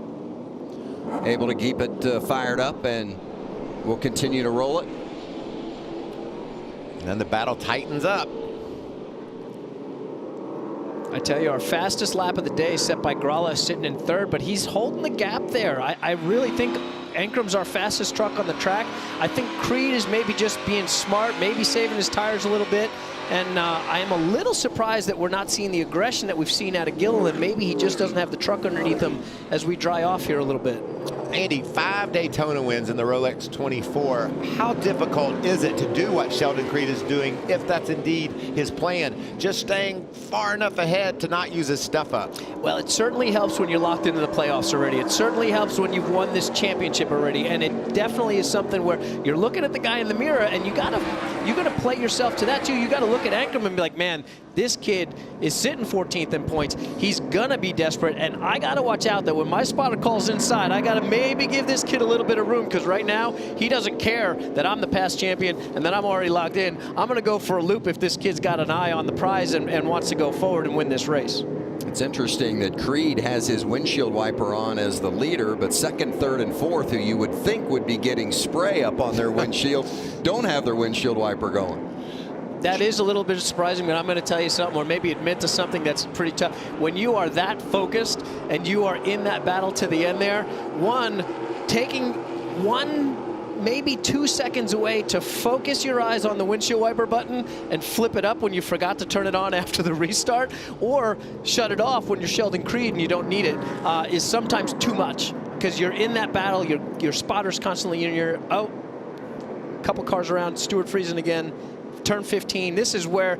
able to keep it fired up, and we'll continue to roll it. And then the battle tightens up. I tell you, our fastest lap of the day set by Gralla, sitting in 3rd, but he's holding the gap there. I really think Ankrum's our fastest truck on the track. I think Creed is maybe just being smart, maybe saving his tires a little bit. And I am a little surprised that we're not seeing the aggression that we've seen out of Gilliland. Maybe he just doesn't have the truck underneath him as we dry off here a little bit. Andy, 5 Daytona wins in the Rolex 24. How difficult is it to do what Sheldon Creed is doing, if that's indeed his plan? Just staying far enough ahead to not use his stuff up. Well, it certainly helps when you're locked into the playoffs already. It certainly helps when you've won this championship already. And it definitely is something where you're looking at the guy in the mirror, and you gotta play yourself to that too. You gotta look at Ankrum and be like, man, this kid is sitting 14th in points. He's gonna be desperate, and I gotta watch out that when my spotter calls inside, I gotta maybe give this kid a little bit of room, because right now he doesn't care that I'm the past champion and that I'm already locked in. I'm gonna go for a loop if this kid's got an eye on the prize and wants to go forward and win this race. It's interesting that Creed has his windshield wiper on as the leader, but 2nd, 3rd, and 4th, who you would think would be getting spray up on their windshield, don't have their windshield wiper going. That is a little bit surprising, but I'm going to tell you something, or maybe admit to something that's pretty tough. When you are that focused and you are in that battle to the end there, taking maybe 2 seconds away to focus your eyes on the windshield wiper button and flip it up when you forgot to turn it on after the restart, or shut it off when you're Sheldon Creed and you don't need it, is sometimes too much, because you're in that battle. Your spotter's constantly in your, a couple cars around, Stuart Friesen again, turn 15. This is where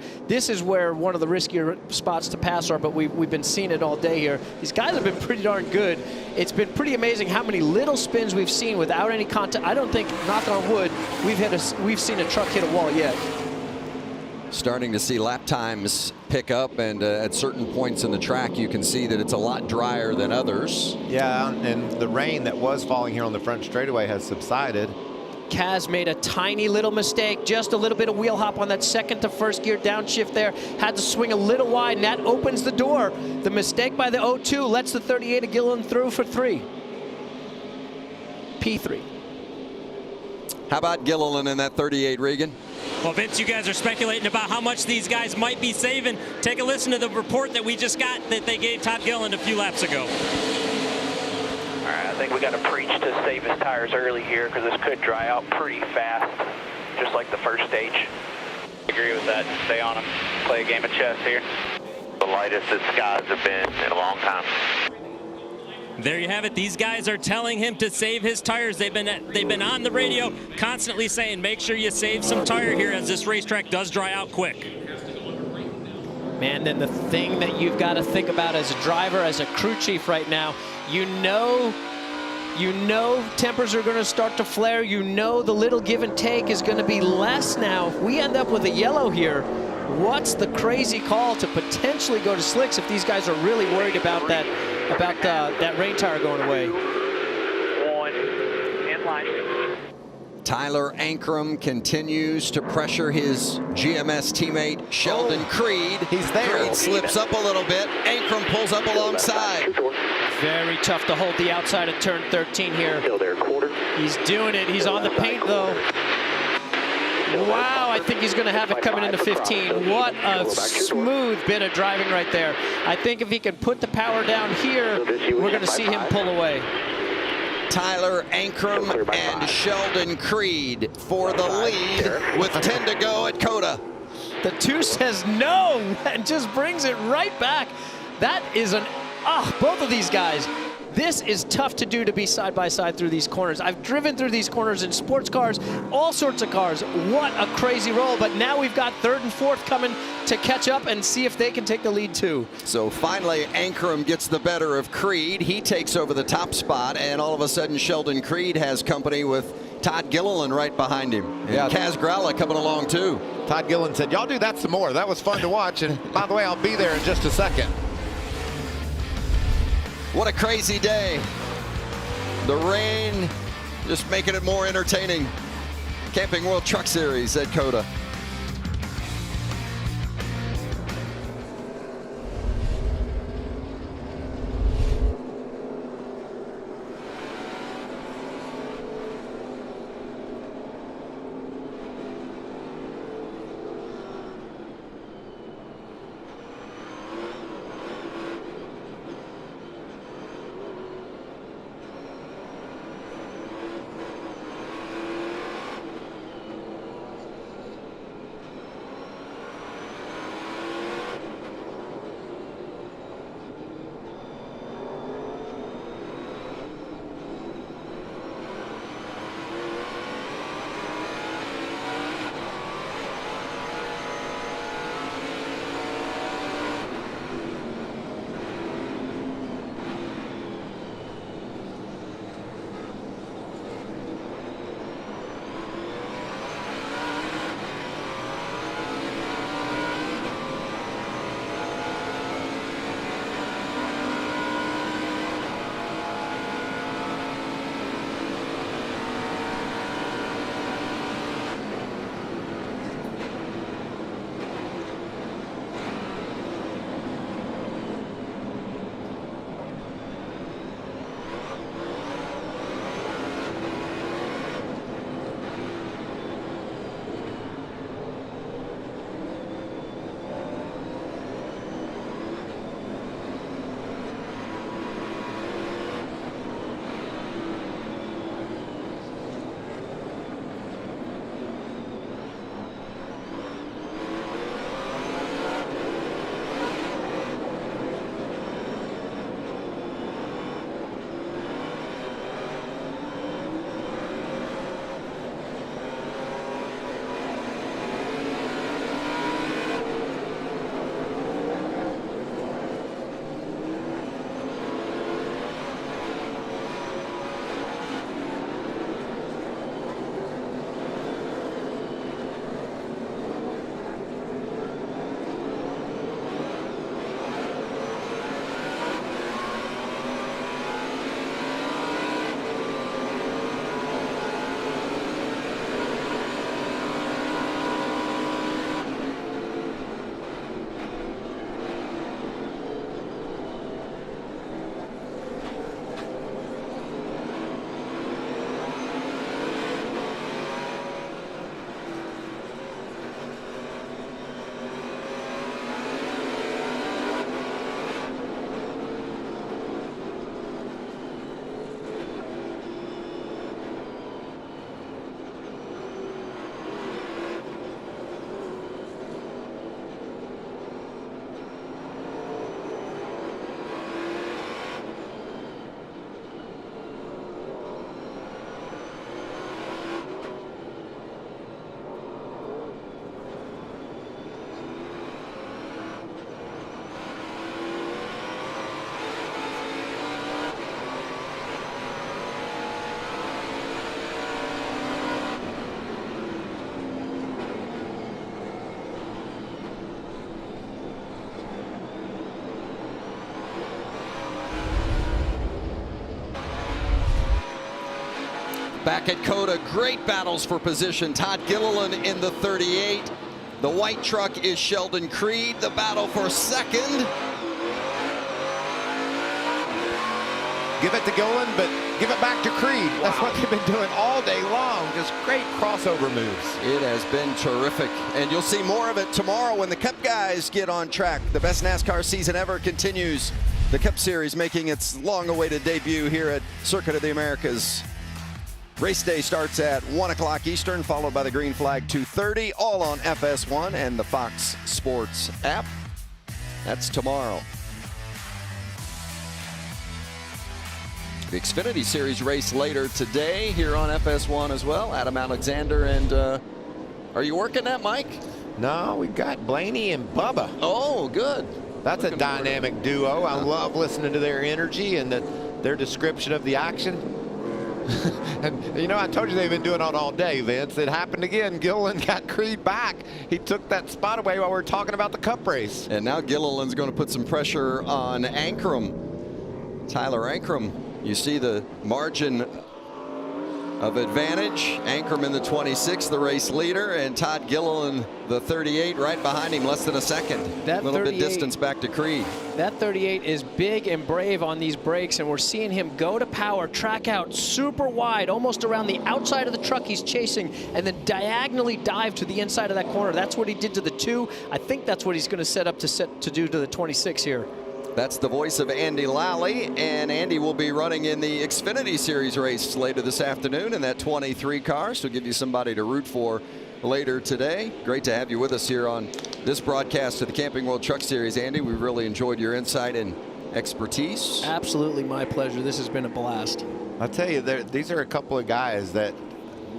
one of the riskier spots to pass are, but we've been seeing it all day here. These guys have been pretty darn good. It's been pretty amazing how many little spins we've seen without any contact. I don't think, knock on wood, we've seen a truck hit a wall yet. Starting to see lap times pick up, and at certain points in the track you can see that it's a lot drier than others. Yeah, and the rain that was falling here on the front straightaway has subsided. Kaz made a tiny little mistake, just a little bit of wheel hop on that 2nd to 1st gear downshift there. Had to swing a little wide, and that opens the door. The mistake by the 02 lets the 38 of Gilliland through for 3. P3. How about Gilliland in that 38, Regan? Well, Vince, you guys are speculating about how much these guys might be saving. Take a listen to the report that we just got that they gave Todd Gilliland a few laps ago. All right, I think we got to preach to save his tires early here, because this could dry out pretty fast, just like the first stage. Agree with that. Stay on him. Play a game of chess here. The lightest the skies have been in a long time. There you have it. These guys are telling him to save his tires. They've been on the radio constantly saying, make sure you save some tire here as this racetrack does dry out quick. Man, then the thing that you've got to think about as a driver, as a crew chief right now, you know tempers are going to start to flare. You know the little give and take is going to be less now. If we end up with a yellow here, what's the crazy call to potentially go to slicks if these guys are really worried about that rain tire going away? One, in line. Tyler Ankrum continues to pressure his GMS teammate Sheldon Creed. He's there. Creed slips up a little bit. Ankrum pulls up alongside. Very tough to hold the outside of turn 13 here. He's doing it. He's on the paint, though. Wow, I think he's going to have it coming into 15. What a smooth bit of driving right there. I think if he can put the power down here, we're going to see him pull away. Tyler Ankrum and Sheldon Creed for the lead with 10 to go at COTA. The 2 says no and just brings it right back. That is both of these guys. This is tough to do, to be side by side through these corners. I've driven through these corners in sports cars, all sorts of cars. What a crazy roll, but now we've got 3rd and 4th coming to catch up and see if they can take the lead too. So finally, Ankrum gets the better of Creed. He takes over the top spot, and all of a sudden, Sheldon Creed has company with Todd Gilliland right behind him. And Kaz Gralla coming along too. Todd Gilliland said, y'all do that some more. That was fun to watch, and by the way, I'll be there in just a second. What a crazy day. The rain just making it more entertaining. Camping World Truck Series at COTA. Back at COTA, great battles for position. Todd Gilliland in the 38. The white truck is Sheldon Creed. The battle for second. Give it to Gilliland, but give it back to Creed. That's what they've been doing all day long. Just great crossover moves. It has been terrific. And you'll see more of it tomorrow when the Cup guys get on track. The best NASCAR season ever continues. The Cup Series making its long-awaited debut here at Circuit of the Americas. Race day starts at 1 o'clock Eastern, followed by the green flag 2:30, all on FS1 and the Fox Sports app. That's tomorrow. The Xfinity Series race later today here on FS1 as well. Adam Alexander and are you working that, Mike? No, we've got Blaney and Bubba. Oh, good. That's a dynamic duo. I love listening to their energy and their description of the action. And you know, I told you they've been doing it all day, Vince. It happened again. Gilliland got Creed back. He took that spot away while we were talking about the Cup race. And now Gilliland's going to put some pressure on Ankrum. Tyler Ankrum. You see the margin of advantage. Ankrum in the 26, the race leader, and Todd Gilliland, the 38, right behind him, less than a second. That a little bit distance back to Creed. That 38 is big and brave on these brakes, and we're seeing him go to power, track out super wide, almost around the outside of the truck he's chasing, and then diagonally dive to the inside of that corner. That's what he did to the 2. I think that's what he's going to set to do to the 26 here. That's the voice of Andy Lally, and Andy will be running in the Xfinity Series race later this afternoon in that 23 car, so give you somebody to root for later today. Great to have you with us here on this broadcast of the Camping World Truck Series, Andy. We really enjoyed your insight and expertise. Absolutely my pleasure. This has been a blast. I'll tell you, these are a couple of guys that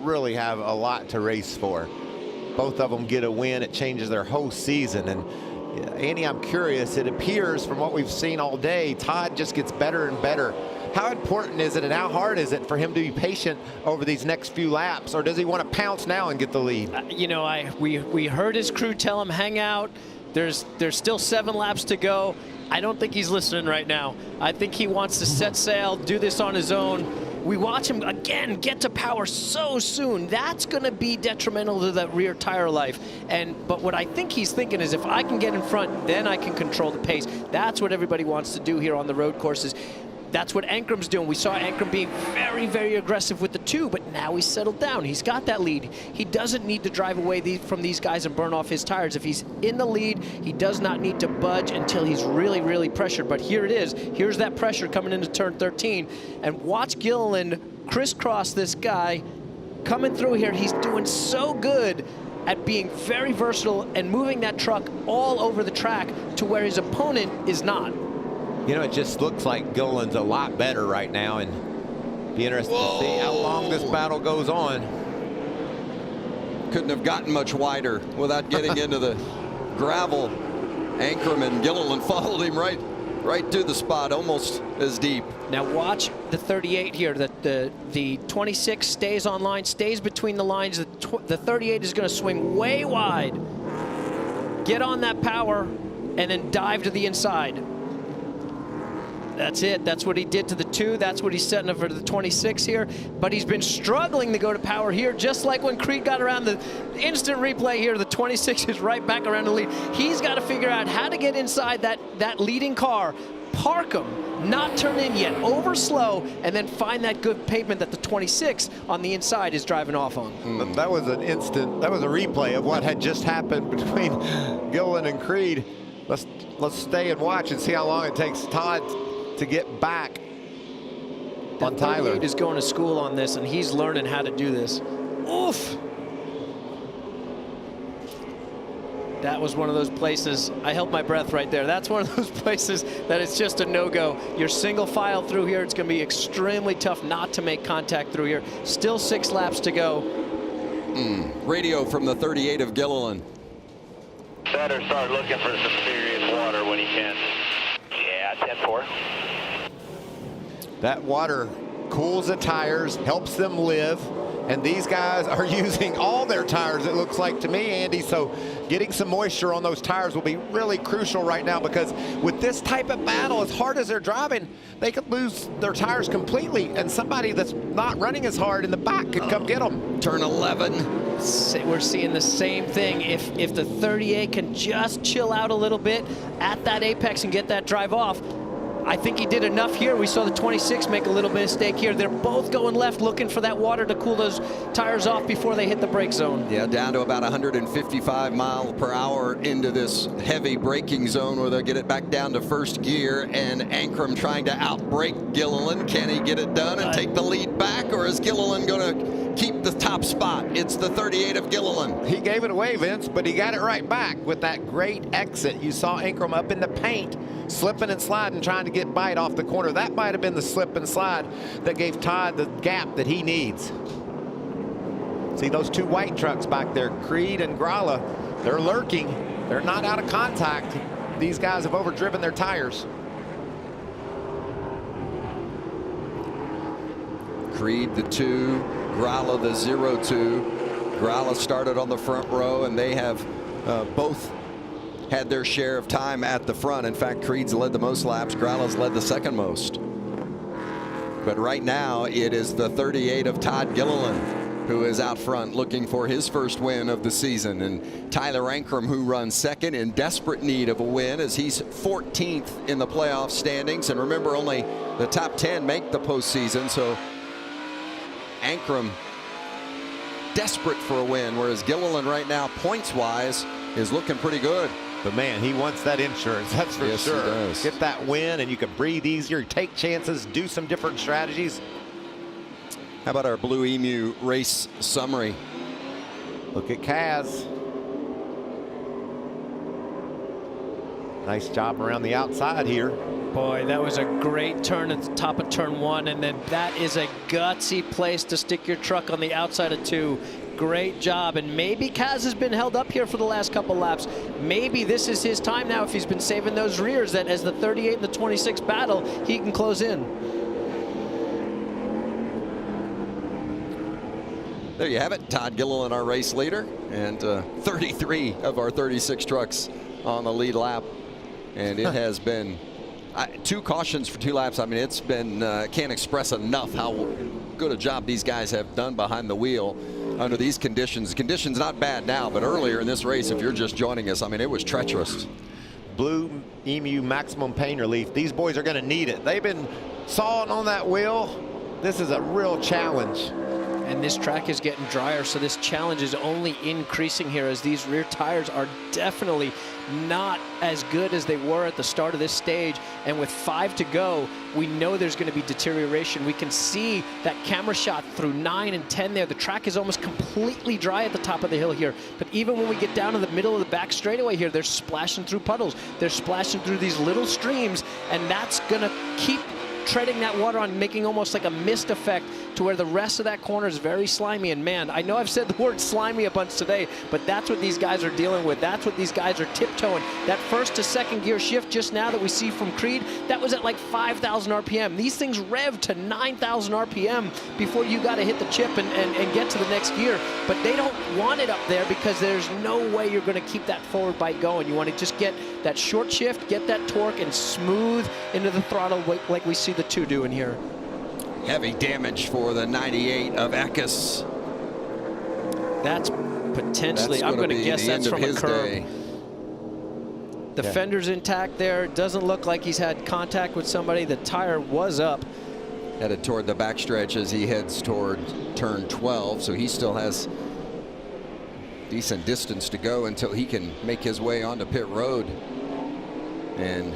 really have a lot to race for. Both of them get a win. It changes their whole season. And Andy, I'm curious, it appears from what we've seen all day, Todd just gets better and better. How important is it and how hard is it for him to be patient over these next few laps, or does he want to pounce now and get the lead? You know, we heard his crew tell him hang out. There's still 7 laps to go. I don't think he's listening right now. I think he wants to set sail, do this on his own. We watch him again get to power so soon. That's going to be detrimental to that rear tire life. But what I think he's thinking is if I can get in front, then I can control the pace. That's what everybody wants to do here on the road courses. That's what Ankrum's doing. We saw Ankrum being very, very aggressive with the 2, but now he's settled down. He's got that lead. He doesn't need to drive away from these guys and burn off his tires. If he's in the lead, he does not need to budge until he's really, really pressured. But here it is. Here's that pressure coming into turn 13. And watch Gilliland crisscross this guy coming through here. He's doing so good at being very versatile and moving that truck all over the track to where his opponent is not. You know, it just looks like Gilliland's a lot better right now, and be interested to see how long this battle goes on. Couldn't have gotten much wider without getting into the gravel. Ankrum and Gilliland followed him right to the spot, almost as deep. Now watch the 38 here. The 26 stays on line, stays between the lines. The 38 is going to swing way wide. Get on that power, and then dive to the inside. That's it. That's what he did to the 2. That's what he's setting up for the 26 here. But he's been struggling to go to power here, just like when Creed got around the instant replay here. The 26 is right back around the lead. He's got to figure out how to get inside that leading car, park him, not turn in yet, over slow, and then find that good pavement that the 26 on the inside is driving off on. That was an instant, that was a replay of what had just happened between Gilliland and Creed. Let's stay and watch and see how long it takes Todd to get back on Tyler. Is going to school on this, and he's learning how to do this. Oof. That was one of those places, I held my breath right there. That's one of those places that it's just a no-go. You're single file through here. It's going to be extremely tough not to make contact through here. Still 6 laps to go. Radio from the 38 of Gilliland. Better start looking for some serious water when he can. Yeah, 10-4. That water cools the tires, helps them live, and these guys are using all their tires, it looks like to me, Andy. So getting some moisture on those tires will be really crucial right now, because with this type of battle, as hard as they're driving, they could lose their tires completely, and somebody that's not running as hard in the back could come get them. Turn 11. We're seeing the same thing. If the 38 can just chill out a little bit at that apex and get that drive off, I think he did enough here. We saw the 26 make a little mistake here. They're both going left, looking for that water to cool those tires off before they hit the brake zone. Yeah, down to about 155 miles per hour into this heavy braking zone where they'll get it back down to first gear. And Ankrum trying to outbrake Gilliland. Can he get it done and take the lead back, or is Gilliland going to keep the top spot? It's the 38 of Gilliland. He gave it away, Vince, but he got it right back with that great exit. You saw Ankrum up in the paint, slipping and sliding, trying to get bite off the corner. That might have been the slip and slide that gave Todd the gap that he needs. See those two white trucks back there, Creed and Gralla, they're lurking. They're not out of contact. These guys have overdriven their tires. Creed the 2, Gralla the 0-2. Gralla started on the front row, and they have both had their share of time at the front. In fact, Creed's led the most laps. Gralla's led the second most. But right now, it is the 38 of Todd Gilliland who is out front looking for his first win of the season. And Tyler Ankrum, who runs second, in desperate need of a win as he's 14th in the playoff standings. And remember, only the top 10 make the postseason. So Ankrum desperate for a win, whereas Gilliland right now, points-wise, is looking pretty good. But man, he wants that insurance, that's for Yes, sure. He does. Get that win and you can breathe easier, take chances, do some different strategies. How about our Blue Emu race summary? Look at Kaz. Nice job around the outside here. Boy, that was a great turn at the top of turn 1, and then that is a gutsy place to stick your truck on the outside of 2. Great job, and maybe Kaz has been held up here for the last couple laps. Maybe this is his time now, if he's been saving those rears, that as the 38 and the 26 battle, he can close in. There you have it. Todd Gilliland, our race leader, and 33 of our 36 trucks on the lead lap. And it has been 2 cautions for 2 laps. I mean, it's been, can't express enough how good a job these guys have done behind the wheel under these conditions. Conditions not bad now, but earlier in this race, if you're just joining us, I mean, it was treacherous. Blue Emu maximum pain relief. These boys are going to need it. They've been sawing on that wheel. This is a real challenge. And this track is getting drier, so this challenge is only increasing here as these rear tires are definitely not as good as they were at the start of this stage. And with 5 to go, we know there's going to be deterioration. We can see that camera shot through 9 and 10 there. The track is almost completely dry at the top of the hill here. But even when we get down to the middle of the back straightaway here, they're splashing through puddles. They're splashing through these little streams, and that's going to keep treading that water on, making almost like a mist effect to where the rest of that corner is very slimy. And man, I know I've said the word slimy a bunch today, but that's what these guys are dealing with. That's what these guys are tiptoeing. That first to second gear shift just now that we see from Creed, that was at like 5,000 RPM. These things rev to 9,000 RPM before you got to hit the chip and get to the next gear. But they don't want it up there because there's no way you're going to keep that forward bite going. You want to just get that short shift, get that torque, and smooth into the throttle like we see the 2 doing here. Heavy damage for the 98 of Eckes. That's potentially, I'm going to guess that's from a curb. The fender's intact there. It doesn't look like he's had contact with somebody. The tire was up. Headed toward the backstretch as he heads toward turn 12, so he still has decent distance to go until he can make his way onto pit road. And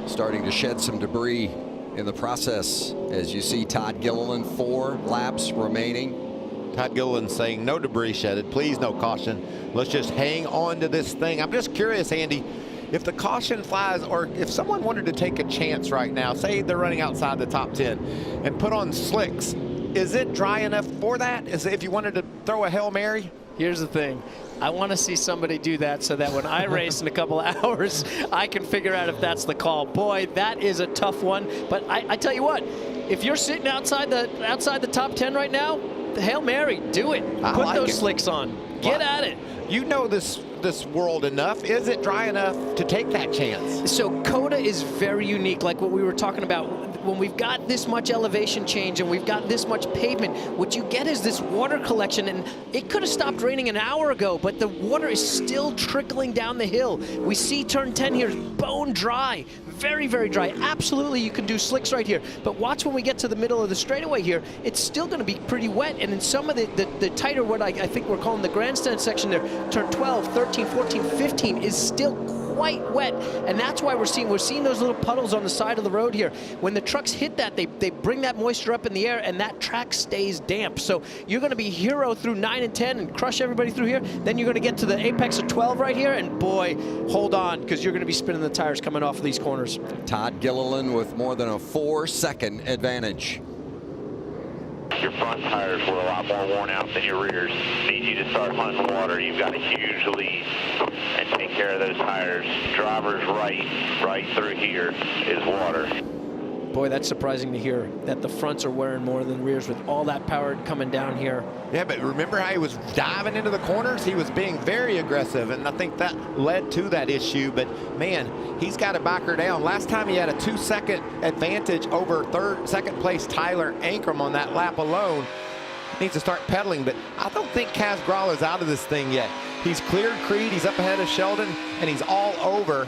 starting to shed some debris in the process as you see Todd Gilliland, 4 laps remaining. Todd Gilliland saying no debris shedded, please no caution. Let's just hang on to this thing. I'm just curious, Andy, if the caution flies, or if someone wanted to take a chance right now, say they're running outside the top 10 and put on slicks, is it dry enough for that? Is it, if you wanted to throw a Hail Mary? Here's the thing. I want to see somebody do that so that when I race in a couple of hours, I can figure out if that's the call. Boy, that is a tough one. But I tell you what, if you're sitting outside the top 10 right now, the Hail Mary, do it. Put those slicks on. Get at it. You know this world enough. Is it dry enough to take that chance? So COTA is very unique, like what we were talking about. when we've got this much elevation change and we've got this much pavement, what you get is this water collection, and it could have stopped raining an hour ago, but the water is still trickling down the hill. We see turn 10 here is bone dry. Very, very dry. Absolutely, you can do slicks right here. But watch when we get to the middle of the straightaway here, it's still going to be pretty wet. And in some of the tighter, what I think we're calling the grandstand section there, turn 12, 13, 14, 15 is still quite wet. And that's why we're seeing those little puddles on the side of the road here. When the trucks hit that, they bring that moisture up in the air, and that track stays damp. So you're going to be hero through 9 and 10 and crush everybody through here. Then you're going to get to the apex of 12 right here, and boy, hold on, because you're going to be spinning the tires coming off of these corners. Todd Gilliland with more than a 4-second advantage. Your front tires were a lot more worn out than your rears. Need you to start hunting water. You've got a huge lead, and take care of those tires. Driver's right through here is water. Boy, that's surprising to hear that the fronts are wearing more than the rears with all that power coming down here. Yeah, but remember how he was diving into the corners? He was being very aggressive, and I think that led to that issue. But, man, he's got to back her down. Last time he had a 2-second advantage over second place Tyler Ankrum on that lap alone. Needs to start pedaling, but I don't think Kaz Gralla is out of this thing yet. He's cleared Creed, he's up ahead of Sheldon, and he's all over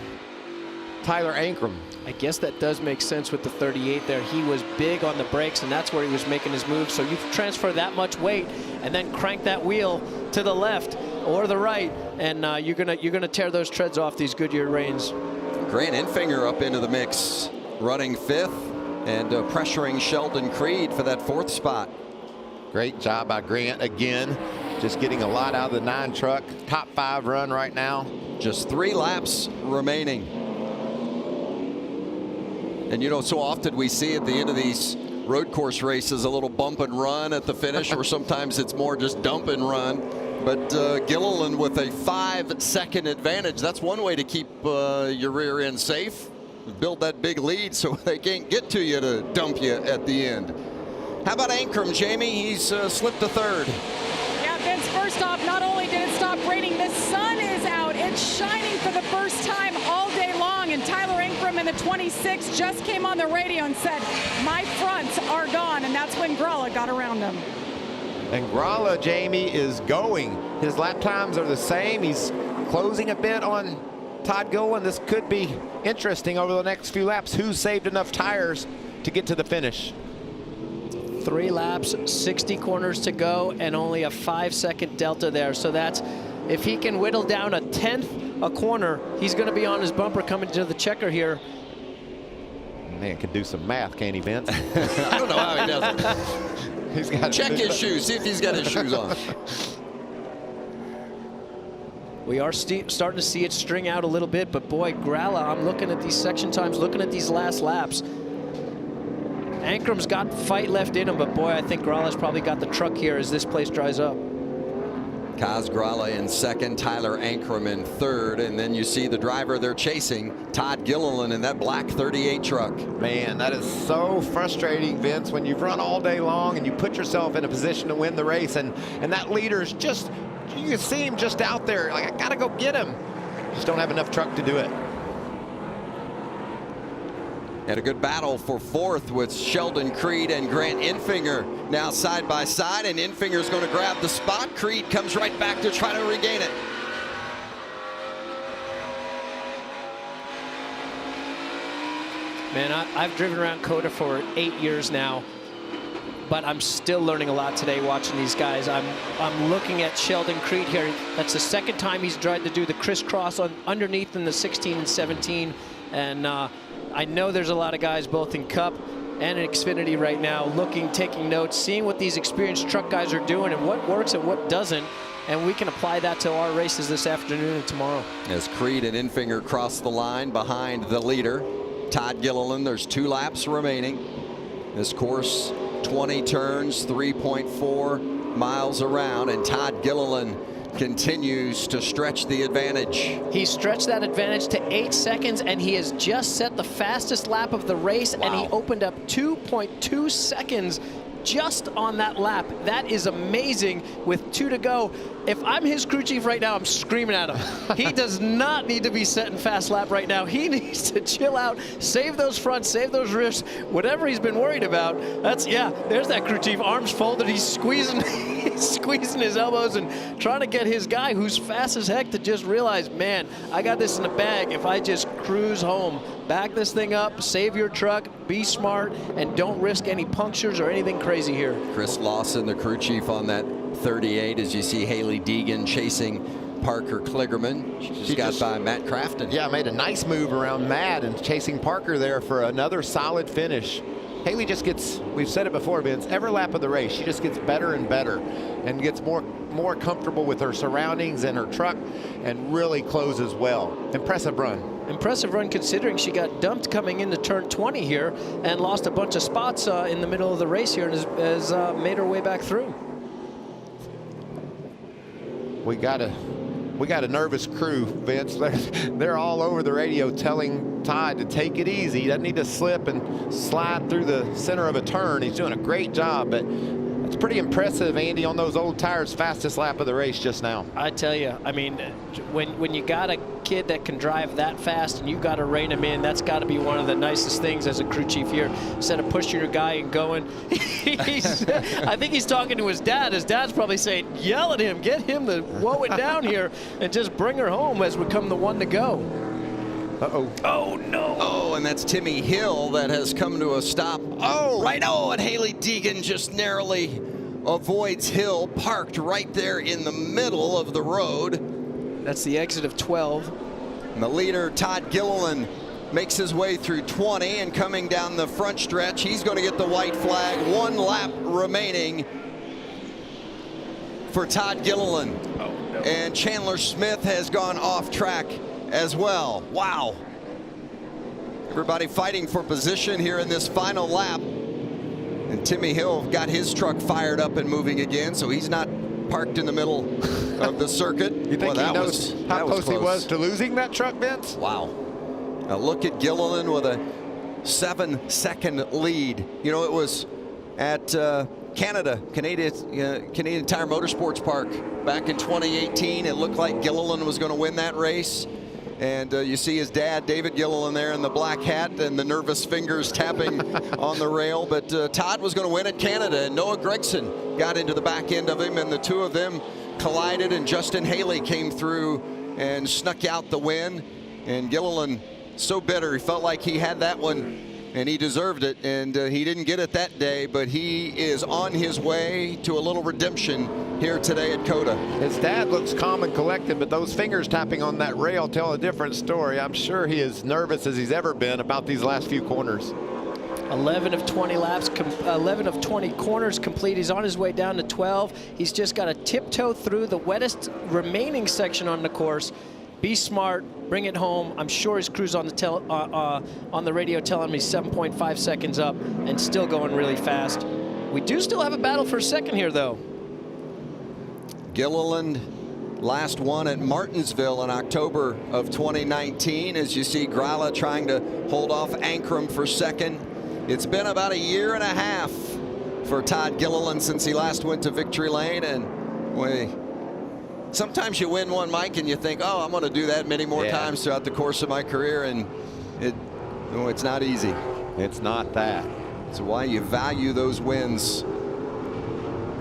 Tyler Ankrum. I guess that does make sense with the 38 there. He was big on the brakes, and that's where he was making his move. So you transfer that much weight and then crank that wheel to the left or the right, and you're gonna tear those treads off these Goodyear reins. Grant Enfinger up into the mix, running 5th and pressuring Sheldon Creed for that 4th spot. Great job by Grant again, just getting a lot out of the 9 truck. Top 5 run right now. Just 3 laps remaining. And you know, so often we see at the end of these road course races a little bump and run at the finish, or sometimes it's more just dump and run. But Gilliland with a 5-second advantage. That's one way to keep your rear end safe. Build that big lead so they can't get to you to dump you at the end. How about Ankrum, Jamie? He's slipped to 3rd. Yeah, Vince, first off, not only did it stop raining, the sun is out. It's shining for the first time all day long, and Tyler Ankrum in the 26 just came on the radio and said, my fronts are gone, and that's when Gralla got around him. And Gralla, Jamie, is going. His lap times are the same. He's closing a bit on Todd Gilliland. This could be interesting over the next few laps. Who saved enough tires to get to the finish? 3 laps, 60 corners to go, and only a 5-second delta there. So that's, if he can whittle down a 1/10 a corner, he's going to be on his bumper coming to the checker here. Man can do some math, can't he, Vince? I don't know how he does it. He's got Check his shoes, see if he's got his shoes on. We are starting to see it string out a little bit, but boy, Gralla, I'm looking at these section times, looking at these last laps. Ankrum's got fight left in him, but boy, I think Gralla's probably got the truck here as this place dries up. Kaz Gralla in 2nd, Tyler Ankrum in 3rd, and then you see the driver they're chasing, Todd Gilliland, in that black 38 truck. Man, that is so frustrating, Vince, when you've run all day long and you put yourself in a position to win the race, and that leader's just, you can see him just out there, like, I gotta go get him. Just don't have enough truck to do it. Had a good battle for 4th with Sheldon Creed and Grant Enfinger now side by side, and Enfinger's going to grab the spot. Creed comes right back to try to regain it. Man, I've driven around COTA for 8 years now, but I'm still learning a lot today watching these guys. I'm looking at Sheldon Creed here. That's the 2nd time he's tried to do the crisscross underneath in the 16 and 17, and I know there's a lot of guys both in Cup and in Xfinity right now looking, taking notes, seeing what these experienced truck guys are doing and what works and what doesn't, and we can apply that to our races this afternoon and tomorrow. As Creed and Enfinger cross the line behind the leader, Todd Gilliland, there's 2 laps remaining. This course, 20 turns, 3.4 miles around, and Todd Gilliland continues to stretch the advantage. He stretched that advantage to 8 seconds, and he has just set the fastest lap of the race. Wow. And he opened up 2.2 seconds just on that lap. That is amazing with 2 to go. if I'm his crew chief right now, I'm screaming at him. He does not need to be setting fast lap right now. He needs to chill out, save those fronts, save those rears, whatever he's been worried about. There's that crew chief, arms folded. He's squeezing, he's squeezing his elbows and trying to get his guy, who's fast as heck, to just realize, man, I got this in the bag if I just cruise home. Back this thing up, save your truck, be smart, and don't risk any punctures or anything crazy here. Chris Lawson, the crew chief on that 38, as you see Haley Deegan chasing Parker Kligerman. She got by Matt Crafton. Yeah, made a nice move around Matt and chasing Parker there for another solid finish. Haley just gets, we've said it before, Vince, every lap of the race, she just gets better and better and gets more comfortable with her surroundings and her truck and really closes well. Impressive run. Impressive run considering she got dumped coming into turn 20 here and lost a bunch of spots in the middle of the race here and has made her way back through. We got a nervous crew, Vince. They're all over the radio telling Todd to take it easy. He doesn't need to slip and slide through the center of a turn. He's doing a great job, but it's pretty impressive, Andy, on those old tires, fastest lap of the race just now. I tell you, I mean, when you got a kid that can drive that fast and you got to rein him in, that's got to be one of the nicest things as a crew chief here. Instead of pushing your guy and going, I think he's talking to his dad. His dad's probably saying, yell at him, get him to whoa it down here and just bring her home as we come the one to go. Uh-oh. Oh, no. Oh, and that's Timmy Hill that has come to a stop. Oh, right. Oh, and Haley Deegan just narrowly avoids Hill, parked right there in the middle of the road. That's the exit of 12. And the leader, Todd Gilliland, makes his way through 20 and coming down the front stretch. He's going to get the white flag. 1 lap remaining for Todd Gilliland. Oh, no. And Chandler Smith has gone off track as well. Wow. Everybody fighting for position here in this final lap. And Timmy Hill got his truck fired up and moving again, so he's not parked in the middle of the circuit. You think he knows how close he was to losing that truck, Vince? Wow. Now look at Gilliland with a 7-second lead. You know, it was at Canadian Tire Motorsports Park back in 2018. It looked like Gilliland was going to win that race. And you see his dad, David Gilliland, there in the black hat and the nervous fingers tapping on the rail. But Todd was going to win at Canada, and Noah Gregson got into the back end of him, and the two of them collided, and Justin Haley came through and snuck out the win. And Gilliland, so bitter, he felt like he had that one and he deserved it, and he didn't get it that day, but he is on his way to a little redemption here today at COTA. His dad looks calm and collected, but those fingers tapping on that rail tell a different story. I'm sure he is nervous as he's ever been about these last few corners. 11 of 20 laps, 11 of 20 corners complete. He's on his way down to 12. He's just got to tiptoe through the wettest remaining section on the course. Be smart, bring it home. I'm sure his crew's on the radio telling me 7.5 seconds up and still going really fast. We do still have a battle for a second here, though. Gilliland last won at Martinsville in October of 2019. As you see, Grala trying to hold off Ankrum for second. It's been about a year and a half for Todd Gilliland since he last went to Victory Lane, and sometimes you win one, Mike, and you think, oh, I'm going to do that many more times throughout the course of my career, and it's not easy. It's not that. It's why you value those wins.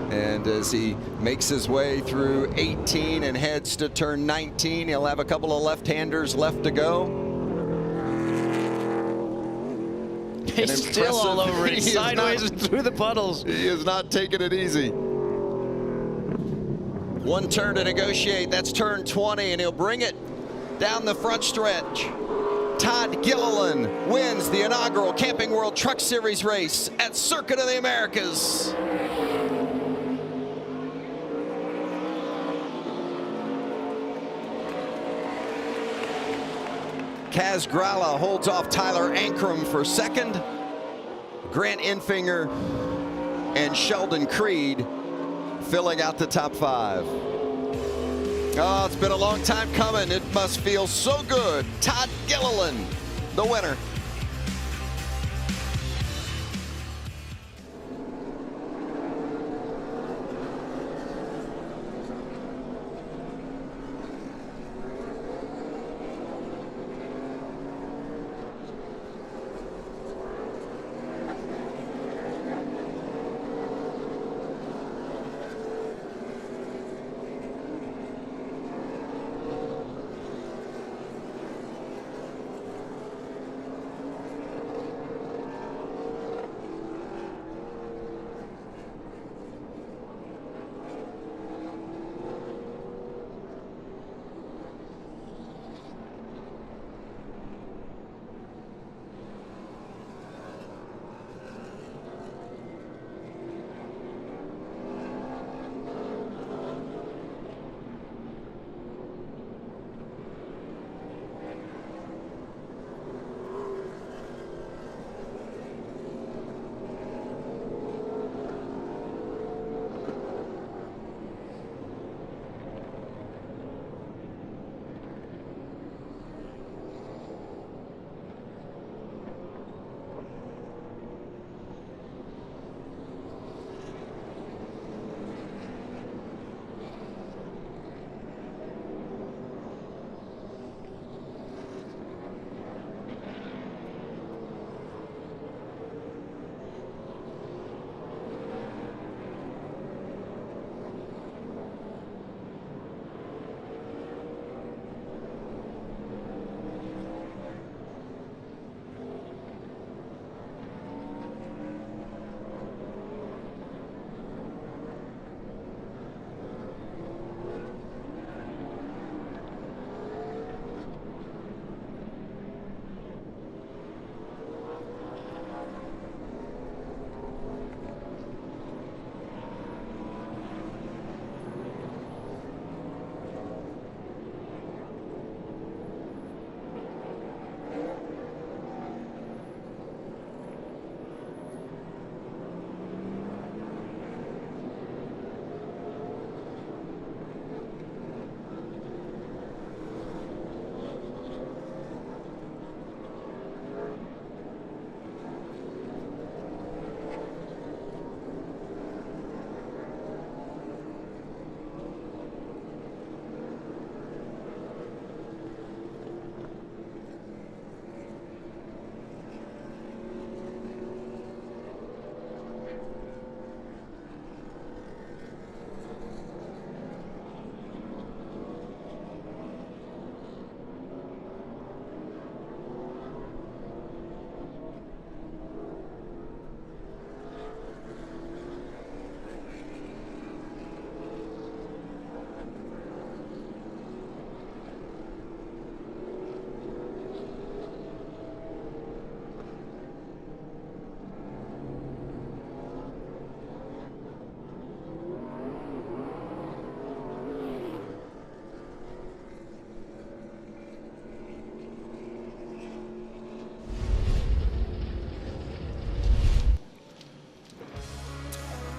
And as he makes his way through 18 and heads to turn 19, he'll have a couple of left-handers left to go. He's still all over it, sideways and through the puddles. He is not taking it easy. One turn to negotiate. That's turn 20, and he'll bring it down the front stretch. Todd Gilliland wins the inaugural Camping World Truck Series race at Circuit of the Americas. Kaz Grala holds off Tyler Ankrum for second. Grant Enfinger and Sheldon Creed filling out the top 5. Oh, it's been a long time coming. It must feel so good. Todd Gilliland, the winner.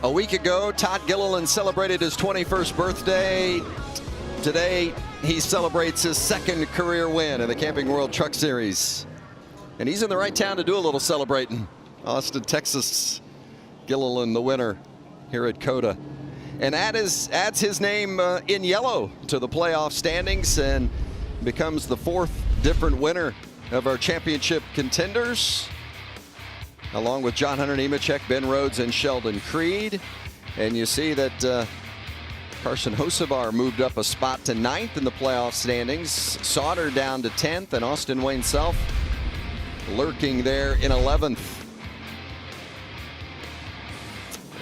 A week ago, Todd Gilliland celebrated his 21st birthday. Today, he celebrates his second career win in the Camping World Truck Series. And he's in the right town to do a little celebrating. Austin, Texas. Gilliland, the winner here at COTA. And adds his name in yellow to the playoff standings and becomes the fourth different winner of our championship contenders, along with John Hunter Nemechek, Ben Rhodes, and Sheldon Creed. And you see that Carson Hocevar moved up a spot to 9th in the playoff standings. Sauter down to 10th, and Austin Wayne Self lurking there in 11th.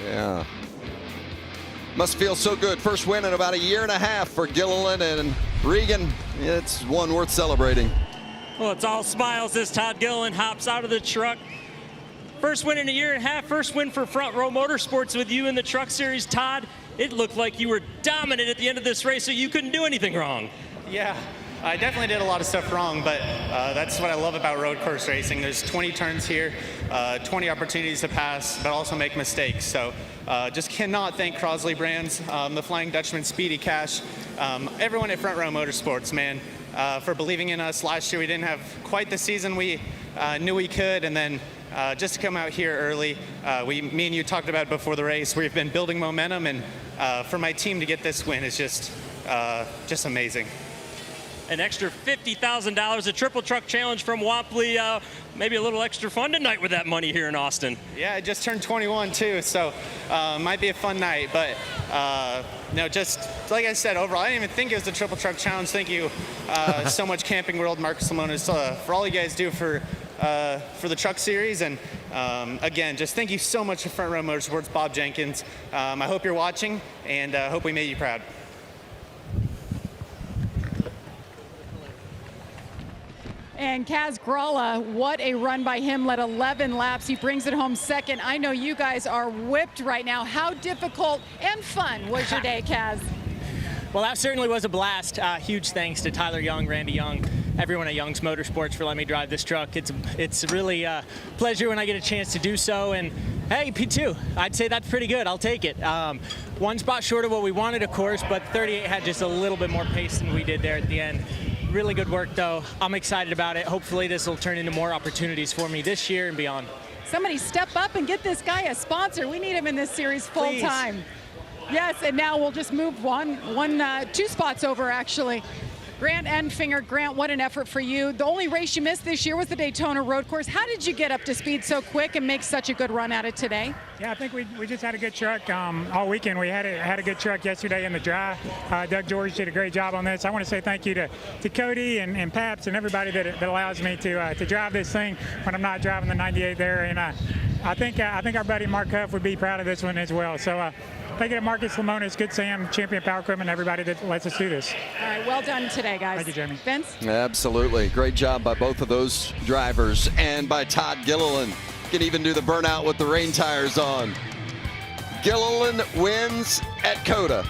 Yeah. Must feel so good. First win in about a year and a half for Gilliland and Regan. It's one worth celebrating. Well, it's all smiles as Todd Gilliland hops out of the truck. First win in a year and a half. First win for Front Row Motorsports with you in the Truck Series. Todd, it looked like you were dominant at the end of this race, so you couldn't do anything wrong. Yeah, I definitely did a lot of stuff wrong, but that's what I love about road course racing. There's 20 turns here, 20 opportunities to pass, but also make mistakes. So just cannot thank Crosley Brands, the Flying Dutchman, Speedy Cash, everyone at Front Row Motorsports, man, for believing in us. Last year we didn't have quite the season we knew we could, and then just to come out here early, me and you talked about it before the race. We've been building momentum, and for my team to get this win is just amazing. An extra $50,000, a triple truck challenge from Wampley. Maybe a little extra fun tonight with that money here in Austin. Yeah, I just turned 21 too, so might be a fun night. But no, just like I said, overall, I didn't even think it was a triple truck challenge. Thank you so much, Camping World, Marcus Simonis, for all you guys do for the Truck Series. And again, just thank you so much to Front Row Motorsports, Bob Jenkins. I hope you're watching, and hope we made you proud. And Kaz Gralla, what a run by him, led 11 laps. He brings it home second. I know you guys are whipped right now. How difficult and fun was your day, Kaz? Well, that certainly was a blast. Huge thanks to Tyler Young, Randy Young, everyone at Young's Motorsports for letting me drive this truck. It's really a pleasure when I get a chance to do so. And hey, P2, I'd say that's pretty good. I'll take it. One spot short of what we wanted, of course, but 38 had just a little bit more pace than we did there at the end. Really good work, though. I'm excited about it. Hopefully this will turn into more opportunities for me this year and beyond. Somebody step up and get this guy a sponsor. We need him in this series full time. Yes, and now we'll just move two spots over, actually. Grant Enfinger. Grant, what an effort for you. The only race you missed this year was the Daytona Road Course. How did you get up to speed so quick and make such a good run at it today? Yeah, I think we just had a good truck all weekend. We had a good truck yesterday in the dry. Doug George did a great job on this. I want to say thank you to Cody and Paps and everybody that allows me to drive this thing when I'm not driving the 98 there. And I think our buddy Mark Huff would be proud of this one as well. So thank you to Marcus Simonis, Good Sam, Champion Power Equipment, everybody that lets us do this. All right, well done today, guys. Thank you, Jamie. Vince? Absolutely. Great job by both of those drivers and by Todd Gilliland. Can even do the burnout with the rain tires on. Gilliland wins at COTA.